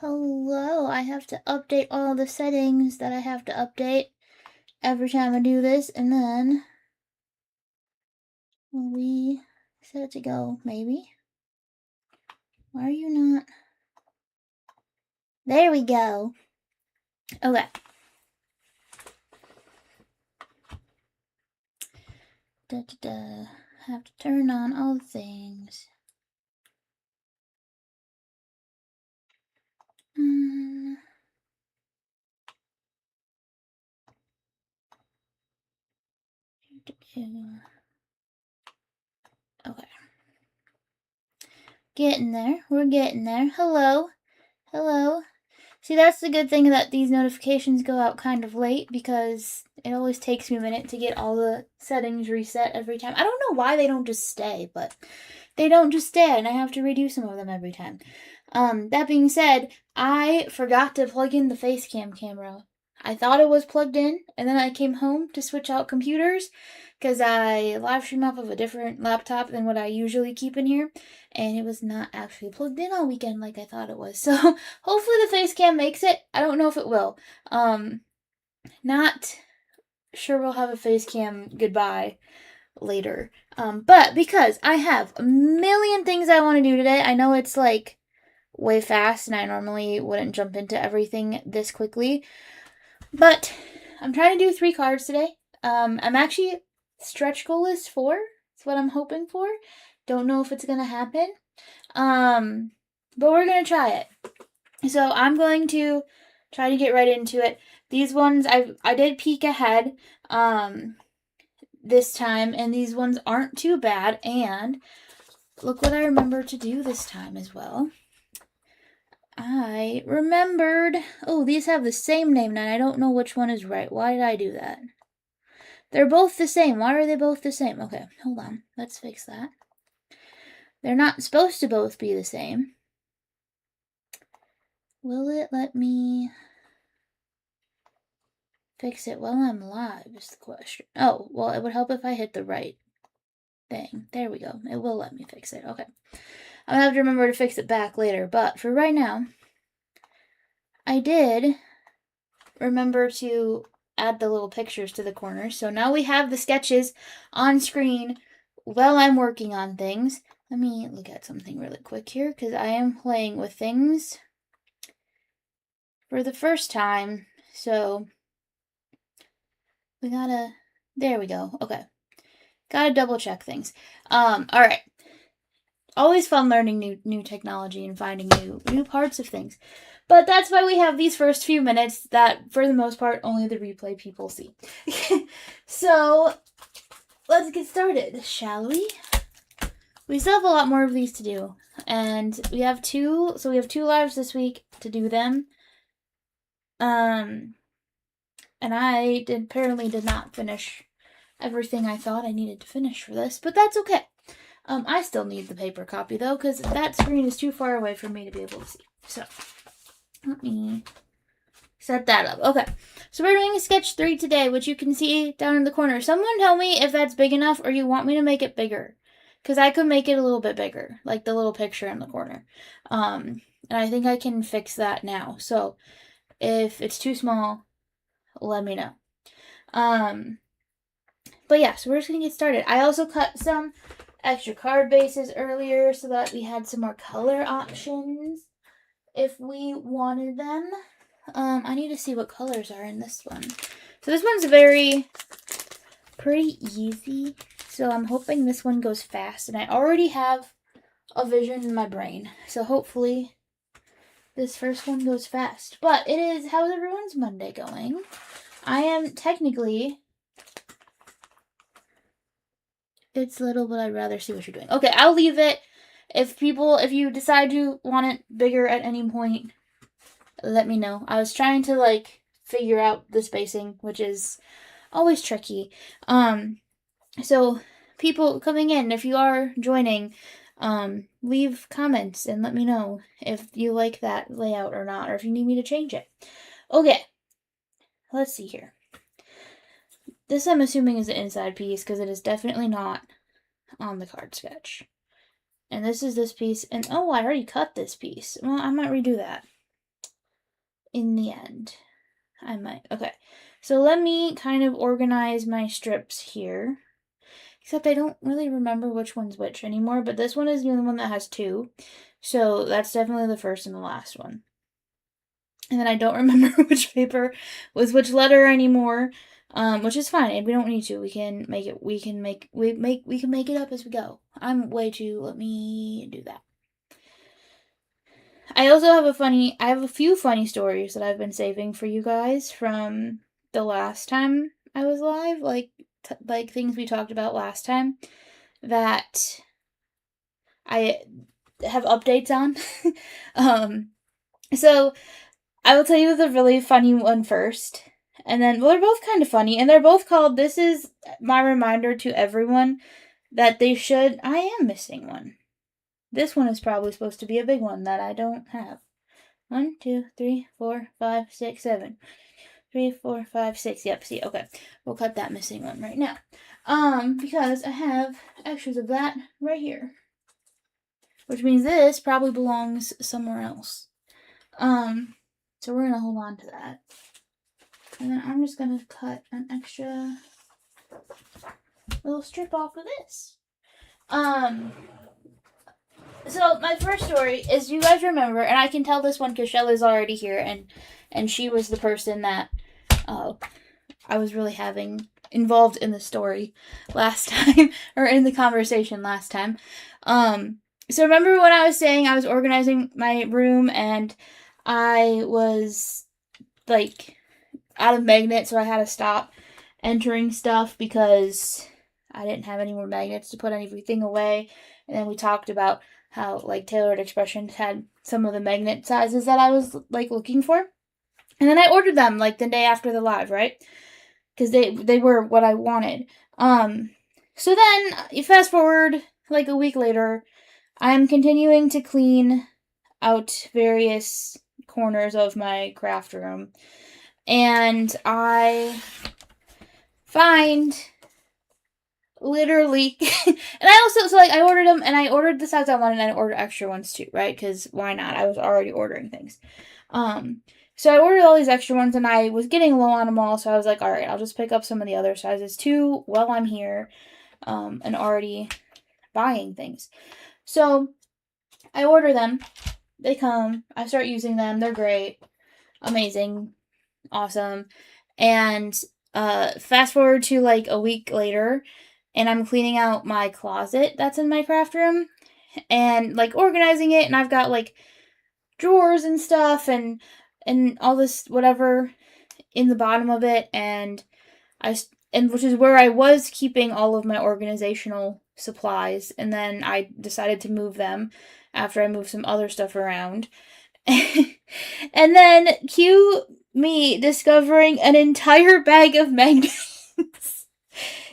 Hello, I have to update all the settings that I have to update every time I do this, and then will we set it to go, maybe? Why are you not? There we go. Okay. Have to turn on all the things. Okay. Getting there. We're getting there. Hello. Hello. See, that's the good thing that these notifications go out kind of late because it always takes me a minute to get all the settings reset every time. I don't know why they don't just stay, but they don't just stay, and I have to redo some of them every time. That being said, I forgot to plug in the face cam camera. I thought it was plugged in, and then I came home to switch out computers because I live stream off of a different laptop than what I usually keep in here, and it was not actually plugged in all weekend like I thought it was. So hopefully the face cam makes it. I don't know if it will. Not sure we'll have a face cam goodbye later. But because I have a million things I want to do today, I know it's like way fast and I normally wouldn't jump into everything this quickly, but I'm trying to do 3 cards today. I'm actually, stretch goal is 4. That's what I'm hoping for. Don't know if it's gonna happen. But we're gonna try it. So I'm going to try to get right into it. These ones I did peek ahead this time, and these ones aren't too bad, and look what I remembered to do this time as well. I remembered, oh, these have the same name, and I don't know which one is right. Why did I do that? They're both the same. Why are they both the same? Okay, hold on. Let's fix that. They're not supposed to both be the same. Will it let me fix it while I'm live is the question. Oh, well, it would help if I hit the right thing. There we go. It will let me fix it. Okay. I'm gonna have to remember to fix it back later, but for right now, I did remember to add the little pictures to the corners. So now we have the sketches on screen while I'm working on things. Let me look at something really quick here because I am playing with things for the first time. So we gotta, there we go. Okay. Gotta double check things. All right. Always fun learning new technology and finding new parts of things. But that's why we have these first few minutes that, for the most part, only the replay people see. So, let's get started, shall we? We still have a lot more of these to do. And we have 2, so we have 2 lives this week to do them. And I apparently did not finish everything I thought I needed to finish for this, but that's okay. I still need the paper copy, though, because that screen is too far away for me to be able to see. So, let me set that up. Okay, so we're doing sketch 3 today, which you can see down in the corner. Someone tell me if that's big enough or you want me to make it bigger. Because I could make it a little bit bigger, like the little picture in the corner. And I think I can fix that now. So, if it's too small, let me know. But yeah, so we're just going to get started. I also cut some extra card bases earlier so that we had some more color options if we wanted them. I need to see what colors are in this one. So this one's pretty easy. So I'm hoping this one goes fast. And I already have a vision in my brain. So hopefully this first one goes fast. But it is, how's everyone's Monday going? I am technically, it's little, but I'd rather see what you're doing. Okay, I'll leave it. If you decide you want it bigger at any point, let me know. I was trying to figure out the spacing, which is always tricky. So people coming in, if you are joining, leave comments and let me know if you like that layout or not, or if you need me to change it. Okay, let's see here. This I'm assuming is the inside piece because it is definitely not on the card sketch. And this is this piece, and oh, I already cut this piece. Well, I might redo that. in the end. I might. Okay. So let me kind of organize my strips here. Except I don't really remember which one's which anymore, but this one is the only one that has 2. So that's definitely the first and the last one. And then I don't remember which paper was which letter anymore, which is fine. We don't need to. We can make it. We can make it up as we go. I'm way too. Let me do that. I also have a few funny stories that I've been saving for you guys from the last time I was live, like things we talked about last time that I have updates on. So I will tell you the really funny one first. And then, well, they're both kind of funny. And they're both called, this is my reminder to everyone that they should, I am missing one. This one is probably supposed to be a big one that I don't have. 1, 2, 3, 4, 5, 6, 7. 3, 4, 5, 6. Yep, see, okay. We'll cut that missing one right now. Because I have extras of that right here. Which means this probably belongs somewhere else. So we're gonna hold on to that. And then I'm just gonna cut an extra little strip off of this. So my first story is, you guys remember, and I can tell this one because Shelly's already here, and she was the person that I was really having involved in the story last time, or in the conversation last time. So remember when I was saying I was organizing my room and I was like out of magnets, so I had to stop entering stuff because I didn't have any more magnets to put everything away. And then we talked about how like Tailored Expressions had some of the magnet sizes that I was like looking for. And then I ordered them like the day after the live, right? Because they were what I wanted. So then you fast forward like a week later, I'm continuing to clean out various corners of my craft room. And I find literally, and I also, so like I ordered them, and I ordered the size I wanted, and I ordered extra ones too, right? Because why not? I was already ordering things. So I ordered all these extra ones, and I was getting low on them all, so I was like, all right, I'll just pick up some of the other sizes too while I'm here, and already buying things. So I order them, they come, I start using them, they're great, amazing, awesome, and fast forward to like a week later, and I'm cleaning out my closet that's in my craft room, and like organizing it, and I've got like drawers and stuff, and all this whatever in the bottom of it, and which is where I was keeping all of my organizational supplies, and then I decided to move them after I moved some other stuff around. And then cue me discovering an entire bag of magnets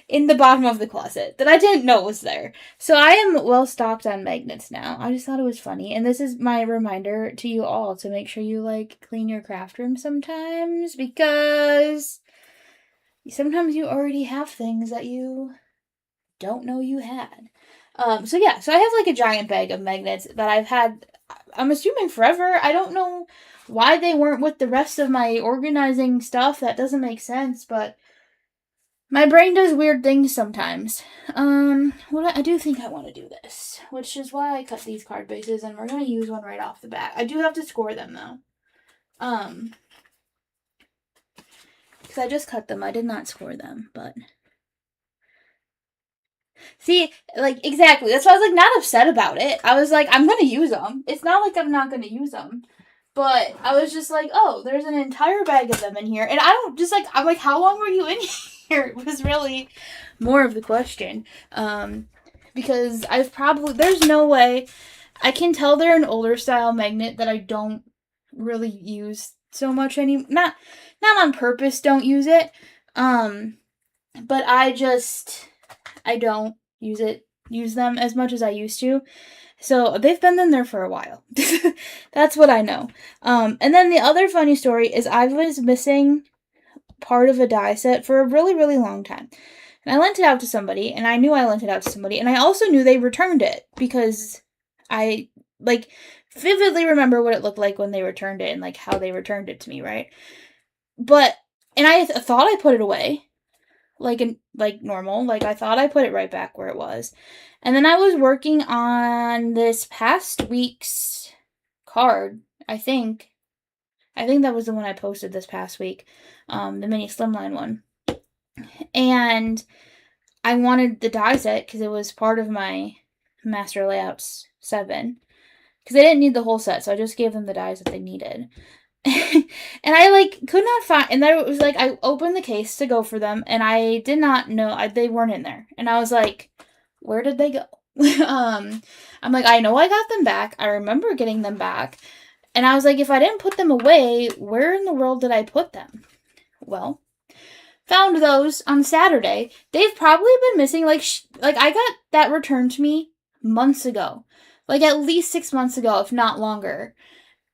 in the bottom of the closet that I didn't know was there. So I am well stocked on magnets now. I just thought it was funny. And this is my reminder to you all to make sure you like clean your craft room sometimes, because sometimes you already have things that you don't know you had. So yeah, so I have like a giant bag of magnets that I've had, I'm assuming forever. I don't know why they weren't with the rest of my organizing stuff. That doesn't make sense, but my brain does weird things sometimes. I do think I want to do this, which is why I cut these card bases, and we're going to use one right off the bat. I do have to score them, though. Because I just cut them. I did not score them, but... See, like, exactly. That's why I was, like, not upset about it. I was like, I'm going to use them. It's not like I'm not going to use them. But I was just like, oh, there's an entire bag of them in here. And I'm like, how long were you in here? Was really more of the question. Because there's no way, I can tell they're an older style magnet that I don't really use so much anymore. Not on purpose don't use it. But I don't use them as much as I used to. So they've been in there for a while. That's what I know. And then the other funny story is I was missing part of a die set for a really, really long time. And I lent it out to somebody, and I knew I lent it out to somebody, and I also knew they returned it because I like, vividly remember what it looked like when they returned it and, like, how they returned it to me, right? But, and I thought I put it away, like normal. Like, I thought I put it right back where it was. And then I was working on this past week's card, I think. I think that was the one I posted this past week, the mini slimline one. And I wanted the die set because it was part of my Master Layouts 7. Because they didn't need the whole set, so I just gave them the dies that they needed. And I, like, could not find, and then it was like, I opened the case to go for them, and I did not know, they weren't in there. And I was like, where did they go? I'm like, I know I got them back. I remember getting them back. And I was like, if I didn't put them away, where in the world did I put them? Well, found those on Saturday. They've probably been missing, like I got that returned to me months ago. Like, at least 6 months ago, if not longer.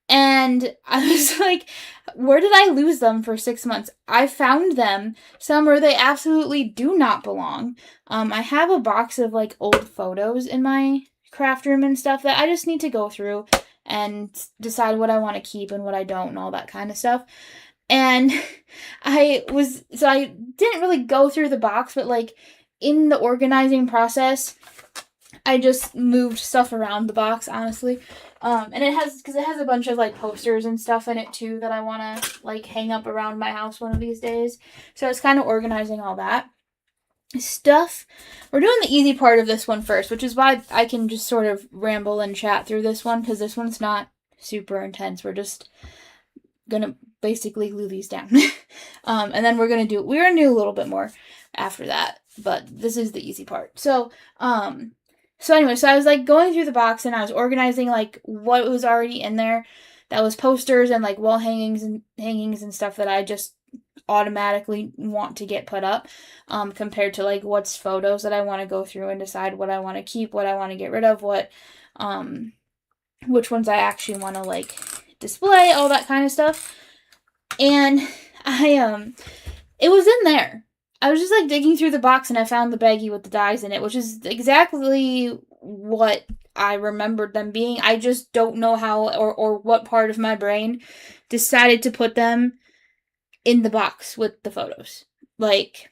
And I was like, where did I lose them for 6 months? I found them somewhere they absolutely do not belong. I have a box of, like, old photos in my craft room and stuff that I just need to go through and decide what I want to keep and what I don't and all that kind of stuff. And I didn't really go through the box, but, like, in the organizing process, I just moved stuff around the box, honestly. And it has a bunch of, like, posters and stuff in it, too, that I want to, like, hang up around my house one of these days. So it's kind of organizing all that stuff. We're doing the easy part of this one first, which is why I can just sort of ramble and chat through this one, because this one's not super intense. We're just gonna basically glue these down. And then we're gonna do a little bit more after that, but this is the easy part. So anyway, so I was, like, going through the box, and I was organizing, like, what was already in there. That was posters and, like, wall hangings and stuff that I just automatically want to get put up, compared to, like, what's photos that I want to go through and decide what I want to keep, what I want to get rid of, which ones I actually want to, like, display, all that kind of stuff. And it was in there. I was just, like, digging through the box, and I found the baggie with the dies in it, which is exactly what I remembered them being. I just don't know how or what part of my brain decided to put them in the box with the photos. Like,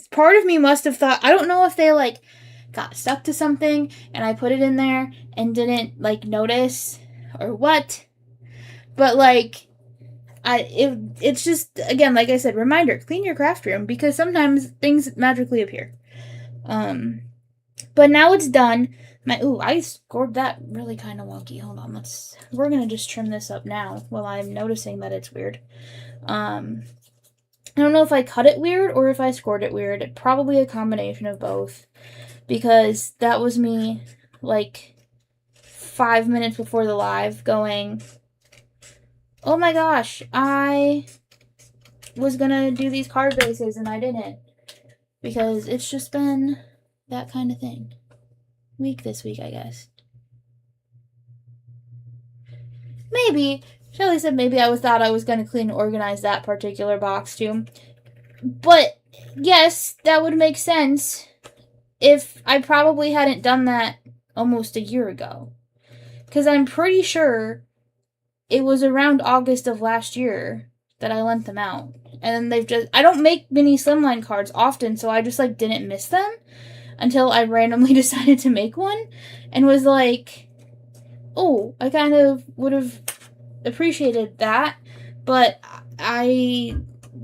part of me must have thought, I don't know if they, like, got stuck to something and I put it in there and didn't, like, notice or what. But, like, it's just, again, like I said, reminder, clean your craft room, because sometimes things magically appear. But now it's done. I scored that really kind of wonky. Hold on, we're gonna just trim this up now while I'm noticing that it's weird. I don't know if I cut it weird or if I scored it weird. Probably a combination of both, because that was me, like, 5 minutes before the live going, oh my gosh, I was gonna do these card bases and I didn't. Because it's just been that kind of thing. Week this week, I guess. Maybe. Shelly said maybe I thought I was gonna clean and organize that particular box too. But, yes, that would make sense if I probably hadn't done that almost a year ago. Because I'm pretty sure it was around August of last year that I lent them out. And I don't make mini slimline cards often, so I just, like, didn't miss them until I randomly decided to make one and was like, oh, I kind of would have appreciated that, but I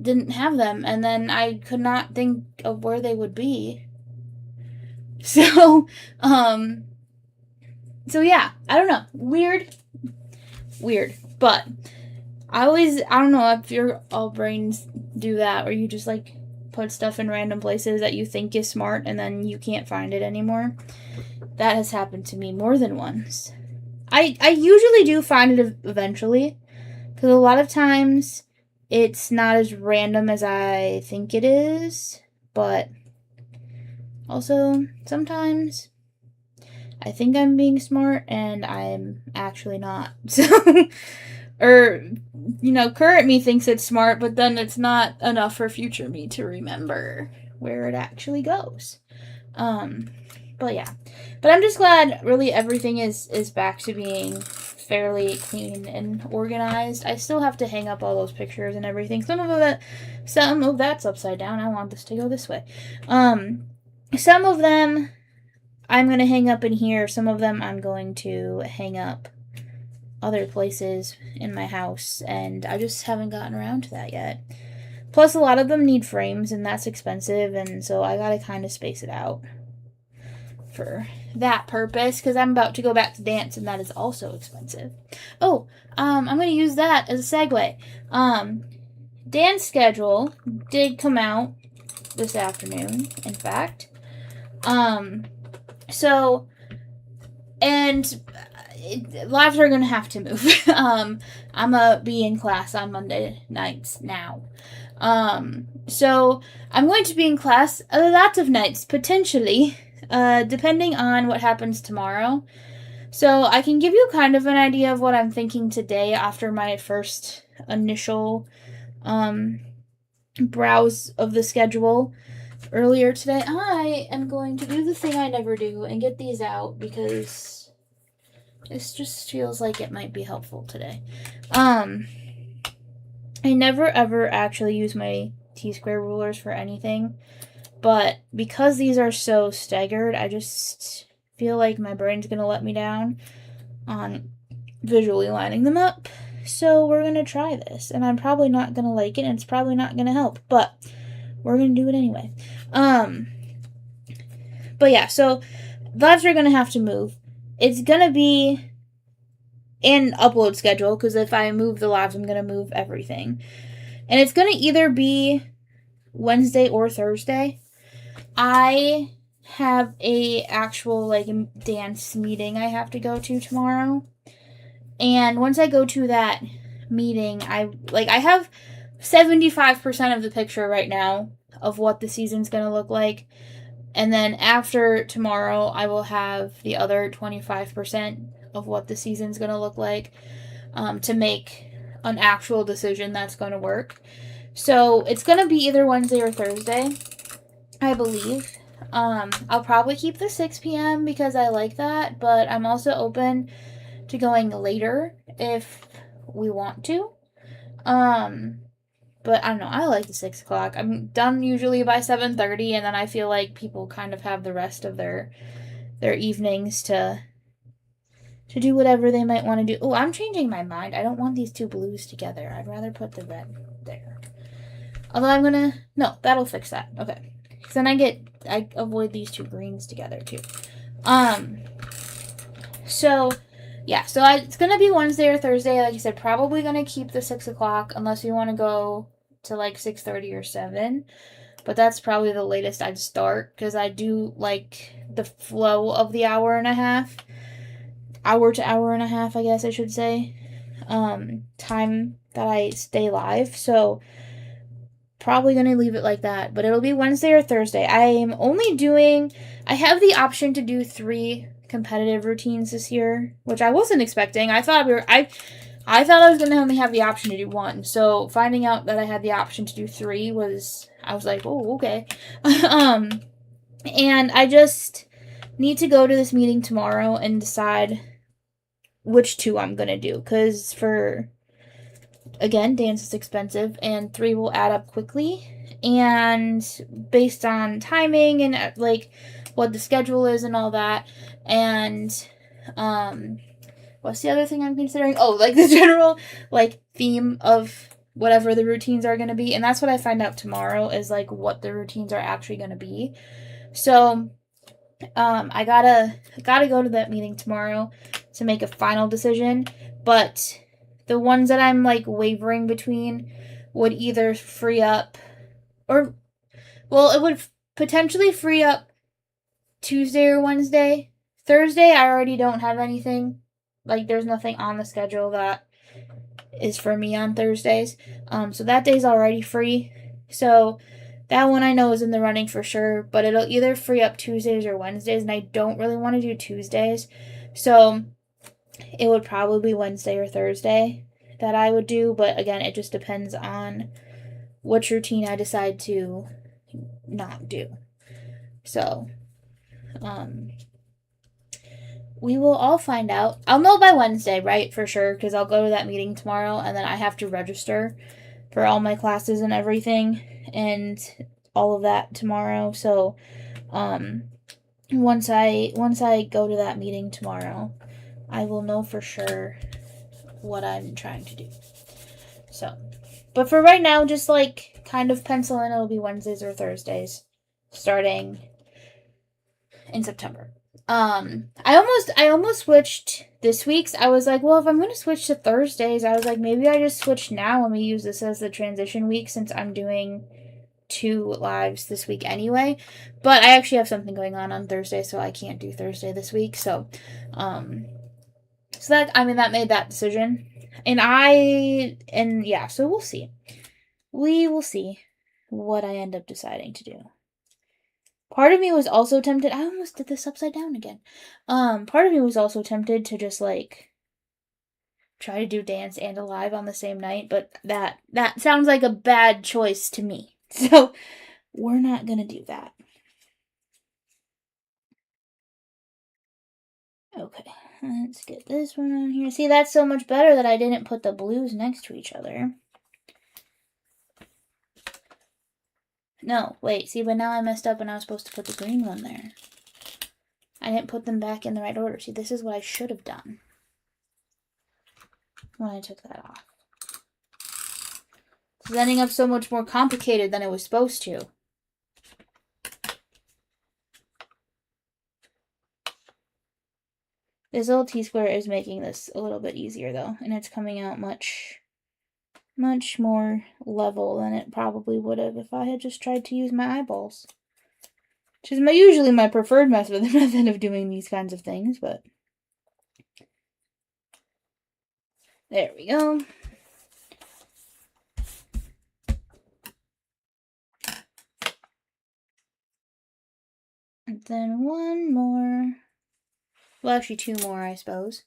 didn't have them, and then I could not think of where they would be. So yeah, I don't know. Weird, but I don't know if your all brains do that, or you just, like, put stuff in random places that you think is smart and then you can't find it anymore. That has happened to me more than once. I usually do find it eventually, because a lot of times it's not as random as I think it is, but also sometimes I think I'm being smart and I'm actually not. So, or, you know, current me thinks it's smart, but then it's not enough for future me to remember where it actually goes. But yeah. But I'm just glad really everything is back to being fairly clean and organized. I still have to hang up all those pictures and everything. Some of that's upside down. I want this to go this way. Some of them I'm going to hang up in here. Some of them I'm going to hang up other places in my house, and I just haven't gotten around to that yet. Plus, a lot of them need frames, and that's expensive, and so I gotta kind of space it out for that purpose, because I'm about to go back to dance, and that is also expensive. Oh, I'm gonna use that as a segue. Dance schedule did come out this afternoon, in fact. So, and lives are gonna have to move. I'm gonna be in class on Monday nights now. So I'm going to be in class a lot of nights, potentially, depending on what happens tomorrow. So I can give you kind of an idea of what I'm thinking today after my first initial, browse of the schedule earlier today. I am going to do the thing I never do and get these out because this just feels like it might be helpful today. I never ever actually use my T-square rulers for anything, but because these are so staggered, I just feel like my brain's gonna let me down on visually lining them up. So we're gonna try this, and I'm probably not gonna like it, and it's probably not gonna help, but we're gonna do it anyway. But yeah, so lives are gonna have to move. It's gonna be an upload schedule, because if I move the lives, I'm gonna move everything. And it's gonna either be Wednesday or Thursday. I have a actual dance meeting I have to go to tomorrow. And once I go to that meeting, I have 75% of the picture right now of what the season's gonna look like. And then after tomorrow, I will have the other 25% of what the season's going to look like to make an actual decision that's going to work. So it's going to be either Wednesday or Thursday, I believe. I'll probably keep the 6 p.m. because I like that, but I'm also open to going later if we want to. But I don't know, I like the 6 o'clock. I'm done usually by 7:30, and then I feel like people kind of have the rest of their evenings to do whatever they might want to do. Oh, I'm changing my mind. I don't want these two blues together. I'd rather put the red there. Although no, that'll fix that. Okay. Because then I avoid these two greens together too. So yeah, so it's going to be Wednesday or Thursday. Like I said, probably going to keep the 6 o'clock unless we want to go to 6:30 or 7. But that's probably the latest I'd start because I do like the flow of the hour to hour and a half, I guess I should say, time that I stay live. So probably going to leave it like that. But it'll be Wednesday or Thursday. I have the option to do 3 competitive routines this year, which I wasn't expecting. I thought I was going to only have the option to do 1. So finding out that I had the option to do 3 I was like, oh, okay. And I just need to go to this meeting tomorrow and decide which 2 I'm going to do. Because again, dance is expensive and 3 will add up quickly. And based on timing and what the schedule is and all that. And, what's the other thing I'm considering? Oh, the general, theme of whatever the routines are going to be. And that's what I find out tomorrow is, what the routines are actually going to be. So, I gotta go to that meeting tomorrow to make a final decision. But the ones that I'm, wavering between would either free up it would potentially free up Tuesday or Wednesday. Thursday, I already don't have anything. There's nothing on the schedule that is for me on Thursdays. So that day's already free. So that one I know is in the running for sure. But it'll either free up Tuesdays or Wednesdays. And I don't really want to do Tuesdays. So it would probably be Wednesday or Thursday that I would do. But again, it just depends on which routine I decide to not do. So, we will all find out. I'll know by Wednesday, right? For sure, because I'll go to that meeting tomorrow, and then I have to register for all my classes and everything, and all of that tomorrow. So, once I go to that meeting tomorrow, I will know for sure what I'm trying to do. So, but for right now, just like kind of pencil in it'll be Wednesdays or Thursdays starting in September. I almost switched this week's. I was like, well, if I'm going to switch to Thursdays, I was like, maybe I just switch now and we use this as the transition week since I'm doing 2 lives this week anyway. But I actually have something going on Thursday, so I can't do Thursday this week. So that made that decision. So we'll see. We will see what I end up deciding to do. Part of me was also tempted. I almost did this upside down again. Part of me was also tempted to just like try to do dance and a live on the same night, but that sounds like a bad choice to me. So we're not gonna do that. Okay, let's get this one on here. See, that's so much better that I didn't put the blues next to each other. No, wait, see, but now I messed up and I was supposed to put the green one there. I didn't put them back in the right order. See, this is what I should have done when I took that off. It's ending up so much more complicated than it was supposed to. This little T-square is making this a little bit easier, though, and it's coming out much more level than it probably would have if I had just tried to use my eyeballs. Which is usually my preferred method of doing these kinds of things, but there we go. And then one more. Well, actually 2 more, I suppose.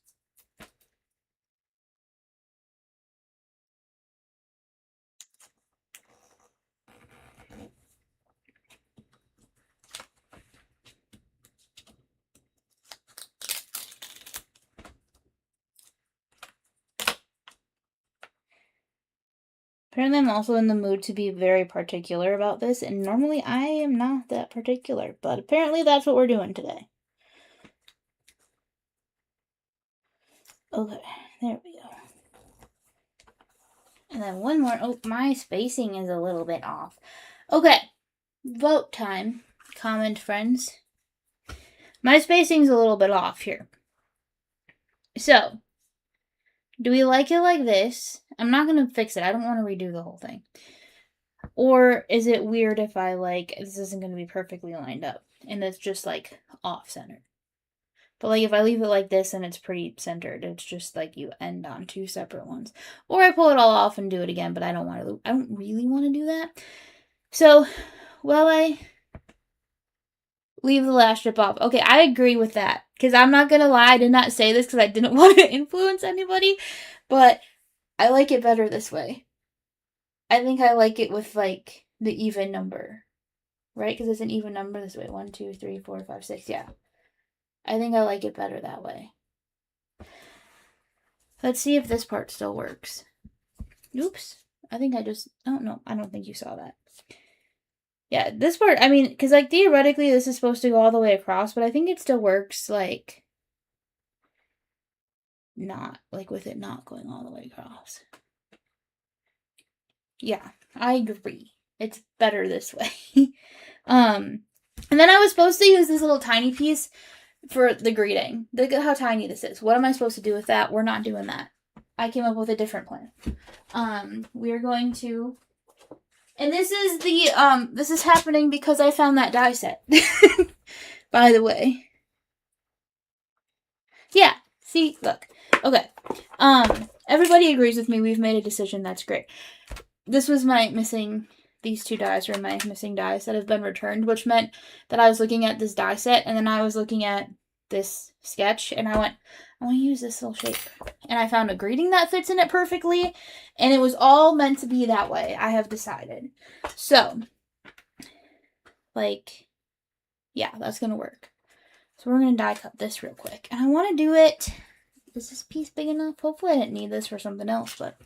Apparently I'm also in the mood to be very particular about this, and normally I am not that particular, but apparently that's what we're doing today. Okay, there we go. And then one more. Oh, my spacing is a little bit off. Okay, vote time, comment friends. My spacing's a little bit off here. So, do we like it like this? I'm not going to fix it. I don't want to redo the whole thing. Or is it weird if I this isn't going to be perfectly lined up and it's just like off-centered? But like if I leave it like this and it's pretty centered, it's just like you end on 2 separate ones. Or I pull it all off and do it again, but I don't really want to do that. So, I leave the last strip off. Okay, I agree with that. Because I'm not going to lie, I did not say this because I didn't want to influence anybody. But I like it better this way. I think I like it with, like, the even number. Right? Because it's an even number this way. 1, 2, 3, 4, 5, 6. Yeah. I think I like it better that way. Let's see if this part still works. Oops. I think I just... Oh, no. I don't think you saw that. Yeah, this part, I mean, because, like, theoretically this is supposed to go all the way across, but I think it still works, like, not, like, with it not going all the way across. Yeah, I agree. It's better this way. And then I was supposed to use this little tiny piece for the greeting. Look at how tiny this is. What am I supposed to do with that? We're not doing that. I came up with a different plan. We're going to... And this is this is happening because I found that die set. By the way. Yeah. See? Look. Okay. Everybody agrees with me. We've made a decision. That's great. This was these 2 dies were my missing dies that have been returned, which meant that I was looking at this die set, and then I was looking at this sketch, and I went, I want to use this little shape. And I found a greeting that fits in it perfectly, and it was all meant to be that way, I have decided. So, like, yeah, that's going to work. So we're going to die cut this real quick. And I want to do it... Is this piece big enough? Hopefully I didn't need this for something else, but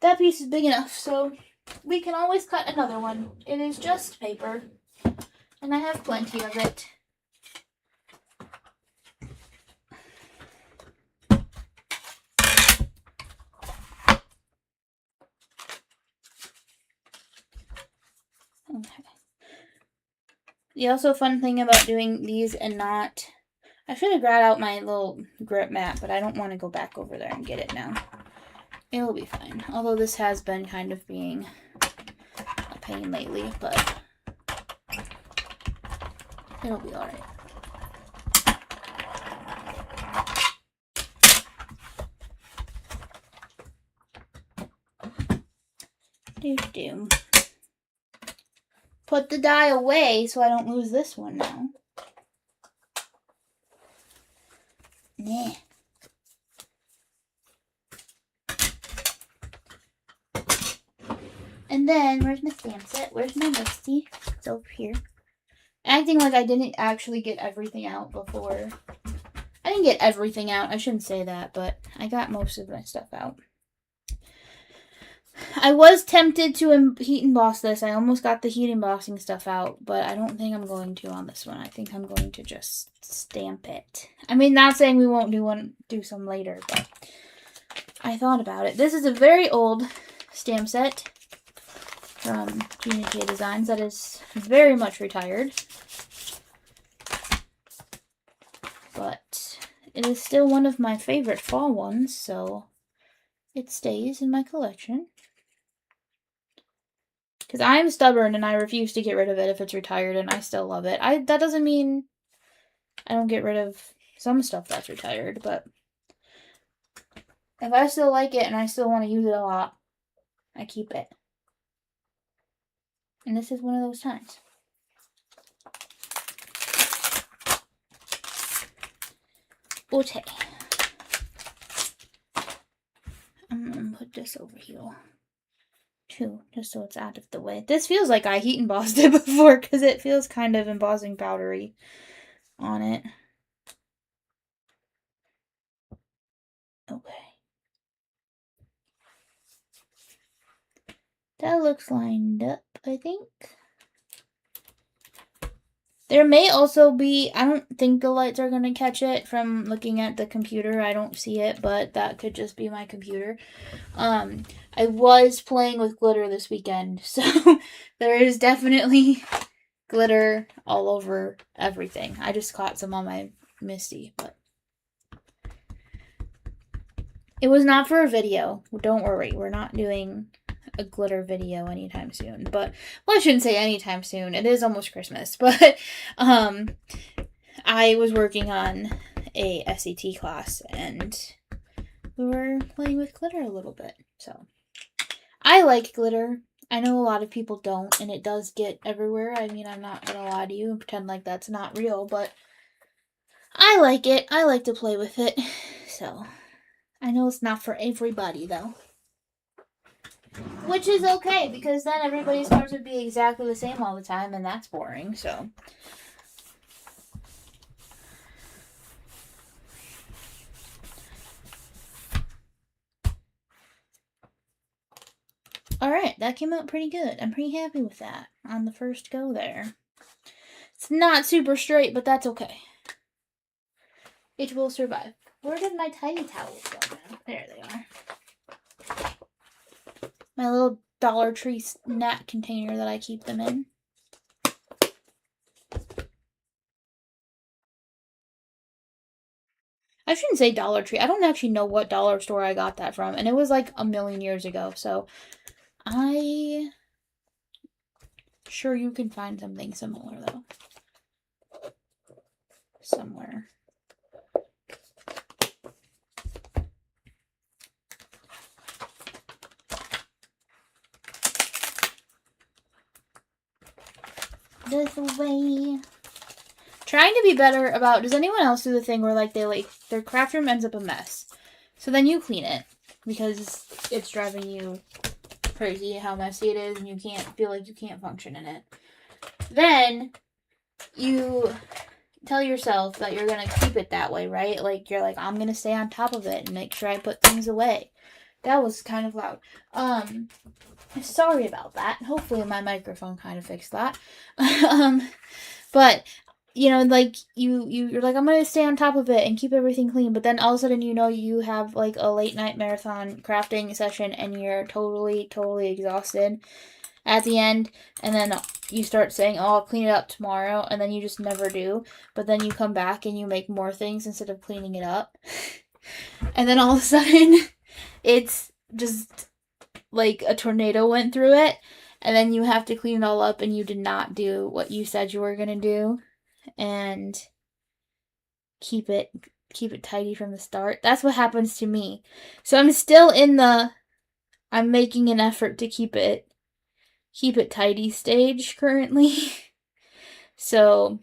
that piece is big enough, so we can always cut another one. It is just paper, and I have plenty of it. Okay. The also fun thing about doing these and not... I should have grabbed out my little grip mat, but I don't want to go back over there and get it now. It'll be fine. Although this has been kind of being a pain lately, but it'll be alright. Do. Put the die away so I don't lose this one now. Nah. And then, where's my stamp set? Where's my listy? It's over here. Acting like I didn't actually get everything out before. I didn't get everything out. I shouldn't say that, but I got most of my stuff out. I was tempted to heat emboss this. I almost got the heat embossing stuff out, but I don't think I'm going to on this one. I think I'm going to just stamp it. I mean, not saying we won't do some later, but I thought about it. This is a very old stamp set from G&K Designs that is very much retired, but it is still one of my favorite fall ones, so it stays in my collection. Because I'm stubborn and I refuse to get rid of it if it's retired, and I still love it. That doesn't mean I don't get rid of some stuff that's retired, but if I still like it and I still want to use it a lot, I keep it. And this is one of those times. Okay. I'm going to put this over here too, just so it's out of the way. This feels like I heat embossed it before because it feels kind of embossing powdery on it. Okay. That looks lined up, I think. There may also be, I don't think the lights are going to catch it from looking at the computer. I don't see it, but that could just be my computer. I was playing with glitter this weekend, so there is definitely glitter all over everything. I just caught some on my Misty, but it was not for a video. Don't worry, we're not doing a glitter video anytime soon, but well, I shouldn't say anytime soon. It is almost Christmas, but I was working on a SAT class and we were playing with glitter a little bit. So I like glitter. I know a lot of people don't, and it does get everywhere. I mean, I'm not gonna lie to you and pretend like that's not real, but I like it. I like to play with it. So I know it's not for everybody though. Which is okay, because then everybody's cards would be exactly the same all the time, and that's boring, so. Alright, that came out pretty good. I'm pretty happy with that on the first go there. It's not super straight, but that's okay. It will survive. Where did my tiny towels go now? There they are. My little Dollar Tree snack container that I keep them in. I shouldn't say Dollar Tree. I don't actually know what dollar store I got that from. And it was like a million years ago. So I'm sure you can find something similar though. Somewhere. This way. Trying to be better about, does anyone else do the thing where like their craft room ends up a mess? So then you clean it because it's driving you crazy how messy it is and you can't feel like you can't function in it. Then you tell yourself that you're gonna keep it that way, right? Like, you're like, I'm gonna stay on top of it and make sure I put things away. That was kind of loud. Sorry about that. Hopefully my microphone kind of fixed that. But you know, like you're like, I'm gonna stay on top of it and keep everything clean, but then all of a sudden, you know, you have like a late night marathon crafting session and you're totally exhausted at the end, and then you start saying, oh, I'll clean it up tomorrow, and then you just never do. But then you come back and you make more things instead of cleaning it up. And then all of a sudden it's just like a tornado went through it, and then you have to clean it all up and you did not do what you said you were gonna do and keep it tidy from the start. That's what happens to me. So I'm still in the I'm making an effort to keep it tidy stage currently. So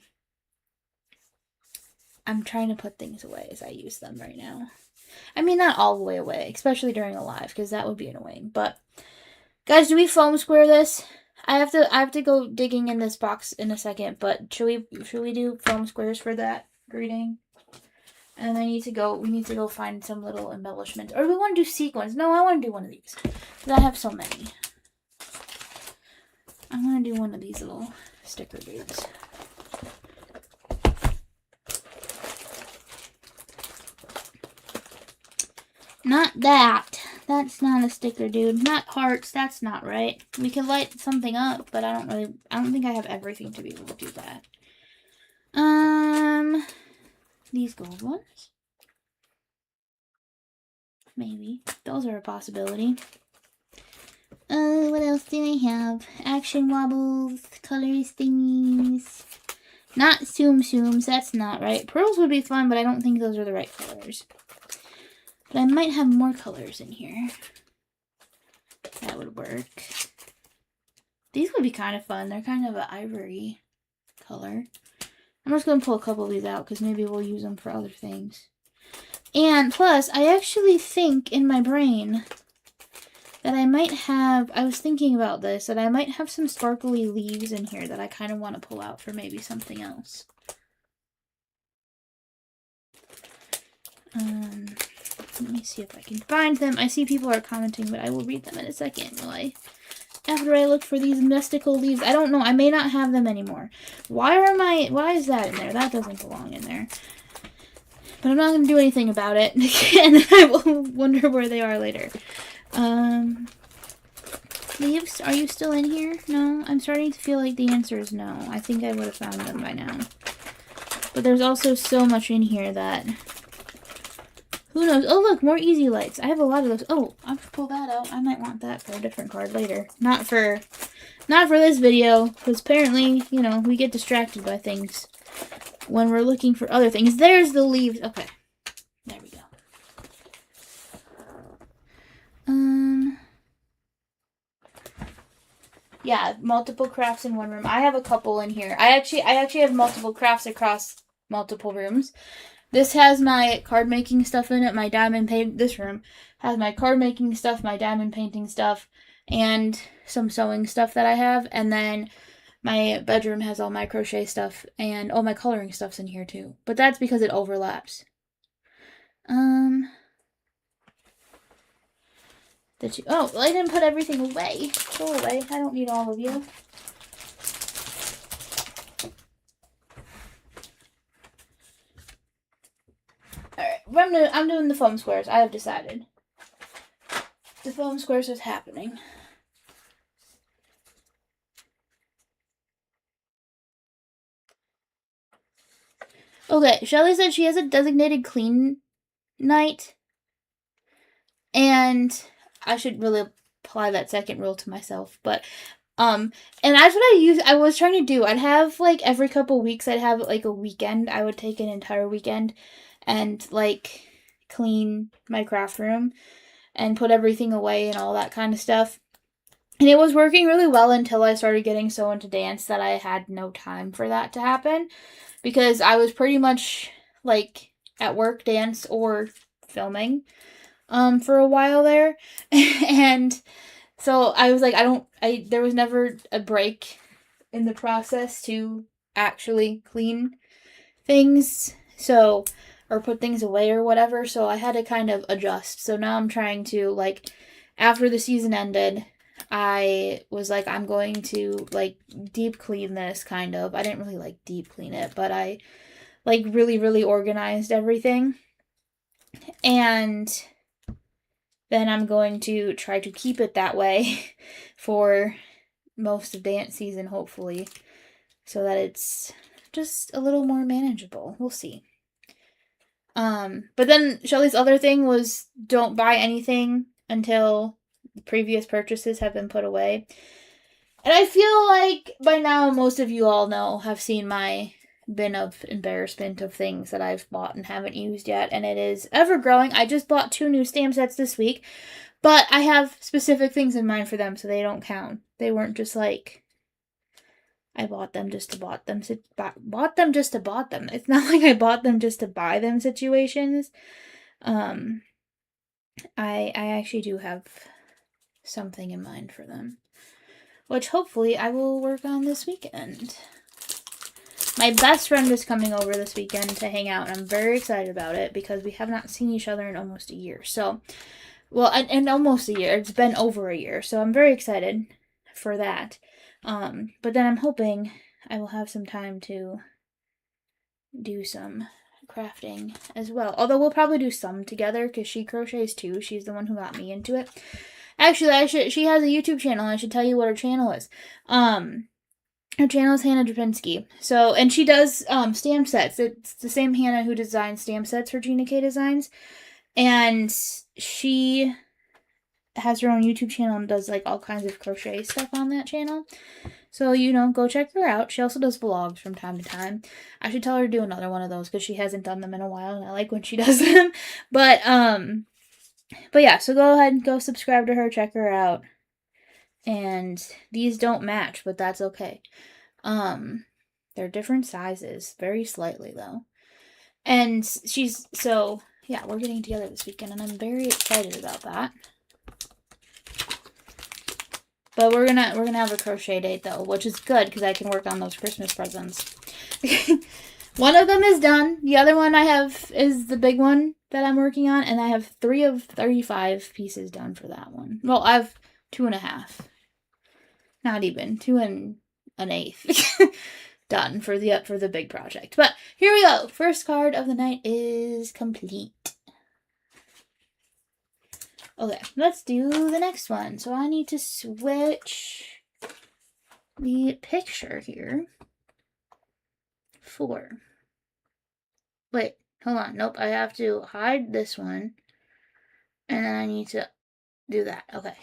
I'm trying to put things away as I use them right now. I mean, not all the way away, especially during a live, because that would be annoying. But guys, do we foam square this? I have to go digging in this box in a second, but should we do foam squares for that greeting? And we need to go find some little embellishments. Or do we want to do sequins? No, I want to do one of these. Because I have so many. I'm going to do one of these little sticker dudes. Not that. That's not a sticker dude. Not hearts. That's not right. We could light something up, but I don't think I have everything to be able to do that. These gold ones. Maybe. Those are a possibility. What else do I have? Action wobbles, colors thingies. Not Tsum Tsums, that's not right. Pearls would be fun, but I don't think those are the right colors. But I might have more colors in here. That would work. These would be kind of fun. They're kind of an ivory color. I'm just going to pull a couple of these out because maybe we'll use them for other things. And plus, I actually think in my brain that I might have, I was thinking about this, that I might have some sparkly leaves in here that I kind of want to pull out for maybe something else. Let me see if I can find them. I see people are commenting, but I will read them in a second after I look for these mystical leaves. I don't know. I may not have them anymore. Why is that in there? That doesn't belong in there. But I'm not going to do anything about it. And then I will wonder where they are later. Leaves, are you still in here? No? I'm starting to feel like the answer is no. I think I would have found them by now. But there's also so much in here that... Who knows? Oh, look, more easy lights. I have a lot of those. Oh, I'll pull that out. I might want that for a different card later. Not for this video, because apparently, you know, we get distracted by things when we're looking for other things. There's the leaves. Okay. There we go. Yeah, multiple crafts in one room. I have a couple in here. I actually have multiple crafts across multiple rooms. This has my card making stuff in it, my diamond paint. This room has my card making stuff, my diamond painting stuff, and some sewing stuff that I have. And then my bedroom has all my crochet stuff, and all my coloring stuff's in here too. But that's because it overlaps. Oh, well, I didn't put everything away. Go away. I don't need all of you. Alright, I'm doing the foam squares. I have decided. The foam squares is happening. Okay, Shelly said she has a designated clean night. And I should really apply that second rule to myself. But, and that's what I was trying to do. I'd have, like, every couple weeks, I'd have, like, a weekend. I would take an entire weekend and, like, clean my craft room and put everything away and all that kind of stuff. And it was working really well until I started getting so into dance that I had no time for that to happen. Because I was pretty much, like, at work, dance, or filming for a while there. And so I was like, there was never a break in the process to actually clean things, so, or put things away or whatever, so I had to kind of adjust. So now I'm trying to, like, after the season ended, I was like, I'm going to, like, deep clean this, kind of. I didn't really, like, deep clean it, but I, like, really, really organized everything. And then I'm going to try to keep it that way for most of dance season, hopefully, so that it's just a little more manageable. We'll see. But then Shelly's other thing was don't buy anything until previous purchases have been put away. And I feel like by now most of you all have seen my bin of embarrassment of things that I've bought and haven't used yet, and it is ever growing. I just bought 2 new stamp sets this week, but I have specific things in mind for them, so they don't count. They weren't just like I bought them just to bought them. Bought them just to bought them. It's not like I bought them just to buy them situations. I actually do have something in mind for them, which hopefully I will work on this weekend. My best friend is coming over this weekend to hang out, and I'm very excited about it because we have not seen each other in almost a year. So, well, and almost a year. It's been over a year, so I'm very excited for that. But then I'm hoping I will have some time to do some crafting as well. Although we'll probably do some together because she crochets too. She's the one who got me into it. Actually, she has a YouTube channel. I should tell you what her channel is. Her channel is Hannah Drapinski. So, and she does stamp sets. It's the same Hannah who designs stamp sets for Gina K Designs. And she has her own YouTube channel and does like all kinds of crochet stuff on that channel. So, go check her out. She also does vlogs from time to time. I should tell her to do another one of those because she hasn't done them in a while and I like when she does them. But yeah, so go ahead and go subscribe to her, check her out. And these don't match, but that's okay. They're different sizes, very slightly though. And yeah, we're getting together this weekend and I'm very excited about that. But we're gonna have a crochet date though, which is good because I can work on those Christmas presents. One of them is done. The other one I have is the big one that I'm working on, and I have 3 of 35 pieces done for that one. Well, I have 2.5. Not even 2 1/8 done for the big project. But here we go. First card of the night is complete. Okay, let's do the next one. So I need to switch the picture here for... Wait, hold on. Nope, I have to hide this one. And then I need to do that. Okay.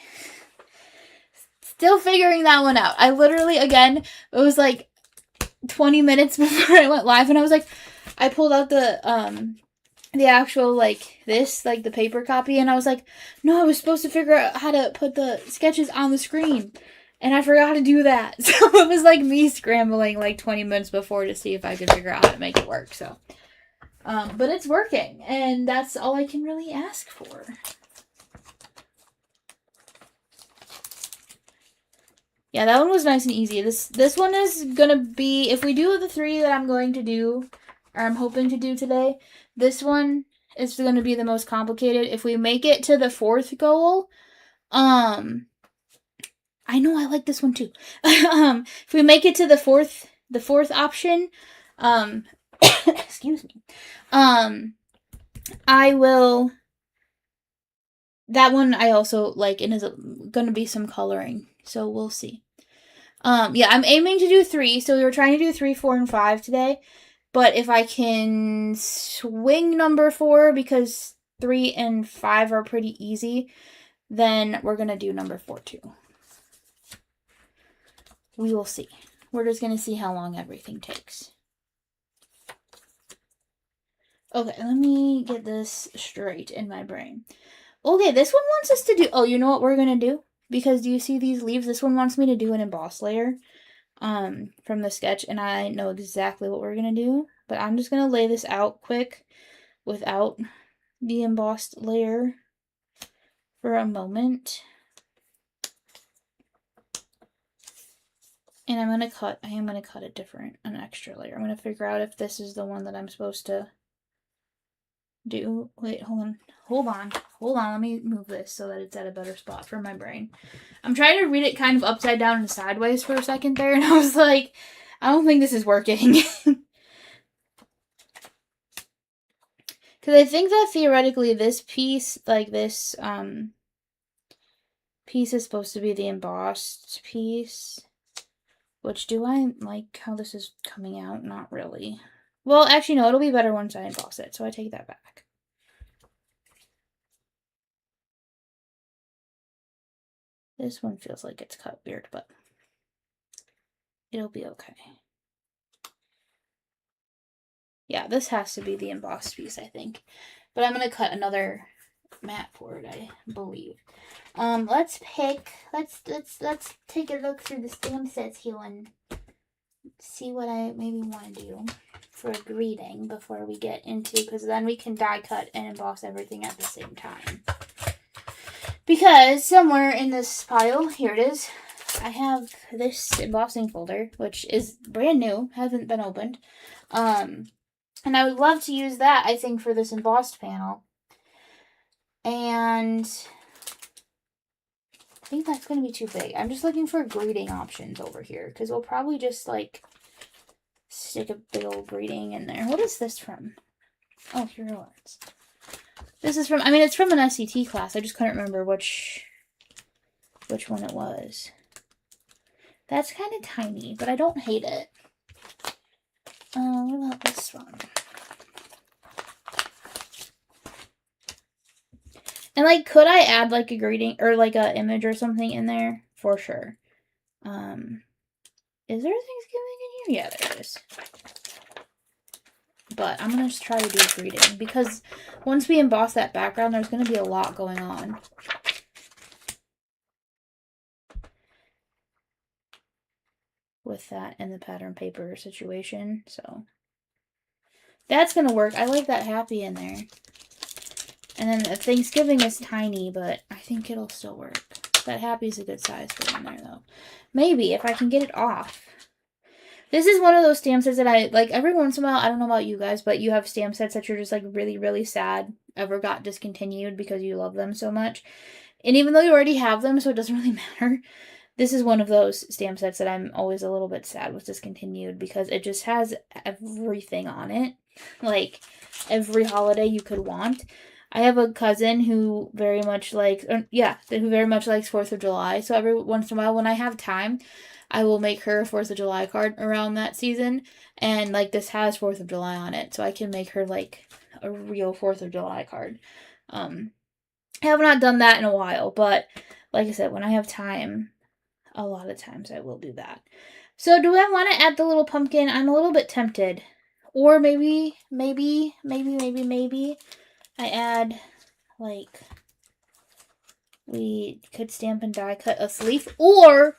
Still figuring that one out. I literally, again, it was like 20 minutes before I went live, and I was like, I pulled out the actual, the paper copy, and I was like, no, I was supposed to figure out how to put the sketches on the screen, and I forgot to do that. So it was like me scrambling like 20 minutes before to see if I could figure out how to make it work, so. But it's working, and that's all I can really ask for. Yeah, that one was nice and easy. This one is gonna be, if we do the 3 that I'm going to do, or I'm hoping to do today, this one is gonna be the most complicated. If we make it to the 4th goal, I know I like this one too. If we make it to the fourth option, excuse me, I will, that one I also like, and is gonna be some coloring. So we'll see. Yeah, I'm aiming to do 3. So we were trying to do 3, 4, and 5 today. But if I can swing number 4, because 3 and 5 are pretty easy, then we're going to do number 4 too. We will see. We're just going to see how long everything takes. Okay, let me get this straight in my brain. Okay, this one wants us to do... Oh, you know what we're going to do? Because do you see these leaves? This one wants me to do an emboss layer from the sketch, and I know exactly what we're going to do. But I'm just going to lay this out quick without the embossed layer for a moment. And I am going to cut an extra layer. I'm going to figure out if this is the one that I'm supposed to do. Wait, hold on. Let me move this so that it's at a better spot for my brain. I'm trying to read it kind of upside down and sideways for a second there, and I was like, I don't think this is working. Because I think that theoretically this piece, like this piece is supposed to be the embossed piece. Which, do I like how this is coming out? Not really. Well, actually, no, it'll be better once I emboss it, so I take that back. This one feels like it's cut weird, but it'll be okay. Yeah, this has to be the embossed piece, I think. But I'm going to cut another mat for it, I believe. Let's take a look through the stamp sets here and see what I maybe want to do for a greeting before we get into, because then we can die cut and emboss everything at the same time. Because somewhere in this pile, here it is, I have this embossing folder, which is brand new, hasn't been opened. And I would love to use that, I think, for this embossed panel. And I think that's going to be too big. I'm just looking for greeting options over here, because we'll probably just, like, stick a big old greeting in there. What is this from? Oh, Hero Arts. This is from, I mean, it's from an SCT class. I just couldn't remember which one it was. That's kind of tiny, but I don't hate it. What about this one? And, like, could I add, like, a greeting or, like, a image or something in there? For sure. Is there Thanksgiving in here? Yeah, there is. But I'm going to just try to do a greeting, because once we emboss that background, there's going to be a lot going on. With that and the pattern paper situation, so that's gonna work. I like that happy in there. And then Thanksgiving is tiny, but I think it'll still work. That happy is a good size for in there, though. Maybe, if I can get it off. This is one of those stamp sets that I, like, every once in a while, I don't know about you guys, but you have stamp sets that you're just, like, really, really sad ever got discontinued because you love them so much. And even though you already have them, so it doesn't really matter, this is one of those stamp sets that I'm always a little bit sad was discontinued, because it just has everything on it. Like, every holiday you could want. I have a cousin who very much likes, who very much likes 4th of July. So every once in a while when I have time, I will make her a 4th of July card around that season. And, like, this has 4th of July on it. So I can make her, like, a real 4th of July card. I have not done that in a while. But, like I said, when I have time, a lot of times I will do that. So do I want to add the little pumpkin? I'm a little bit tempted. Or maybe I add, like, we could stamp and die cut a sleeve. Or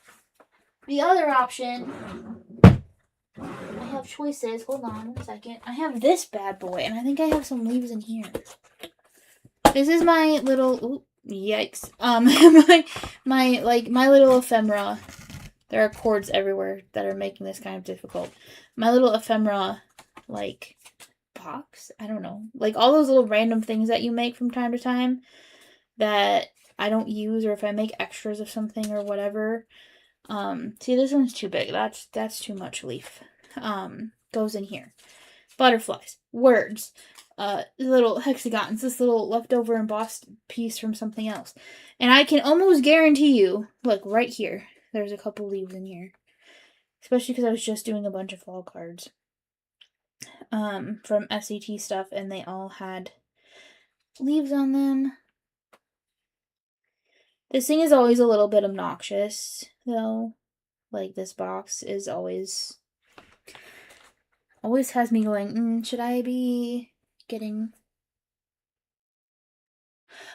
the other option, I have choices. Hold on a second. I have this bad boy, and I think I have some leaves in here. This is my little, ooh, yikes. My little ephemera. There are cords everywhere that are making this kind of difficult. My little ephemera, like, box? I don't know. Like, all those little random things that you make from time to time that I don't use, or if I make extras of something or whatever. See, this one's too big. That's too much leaf. Goes in here. Butterflies. Words. Little hexagons. This little leftover embossed piece from something else. And I can almost guarantee you, look, right here, there's a couple leaves in here. Especially because I was just doing a bunch of fall cards. From SCT stuff, and they all had leaves on them. This thing is always a little bit obnoxious, though. Like, this box is always has me going, should I be getting...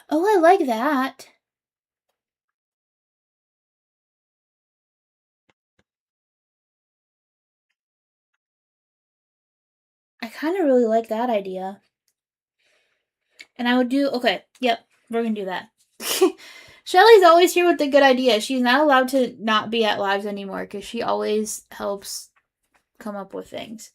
Oh, I like that. I kind of really like that idea. And I would do, okay, yep, we're gonna do that. Shelly's always here with the good ideas. She's not allowed to not be at lives anymore because she always helps come up with things.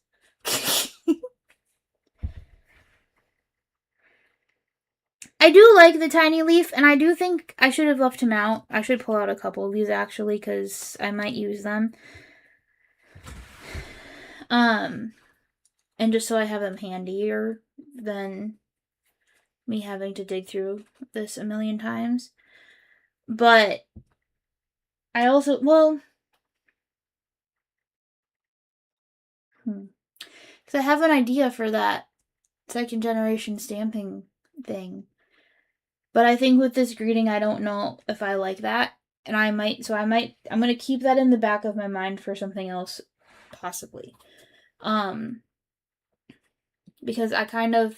I do like the tiny leaf, and I do think I should have left him out. I should pull out a couple of these, actually, because I might use them. And just so I have them handier than me having to dig through this a million times. But I also, well, because I have an idea for that second generation stamping thing. But I think with this greeting, I don't know if I like that. And I'm going to keep that in the back of my mind for something else, possibly. Because I kind of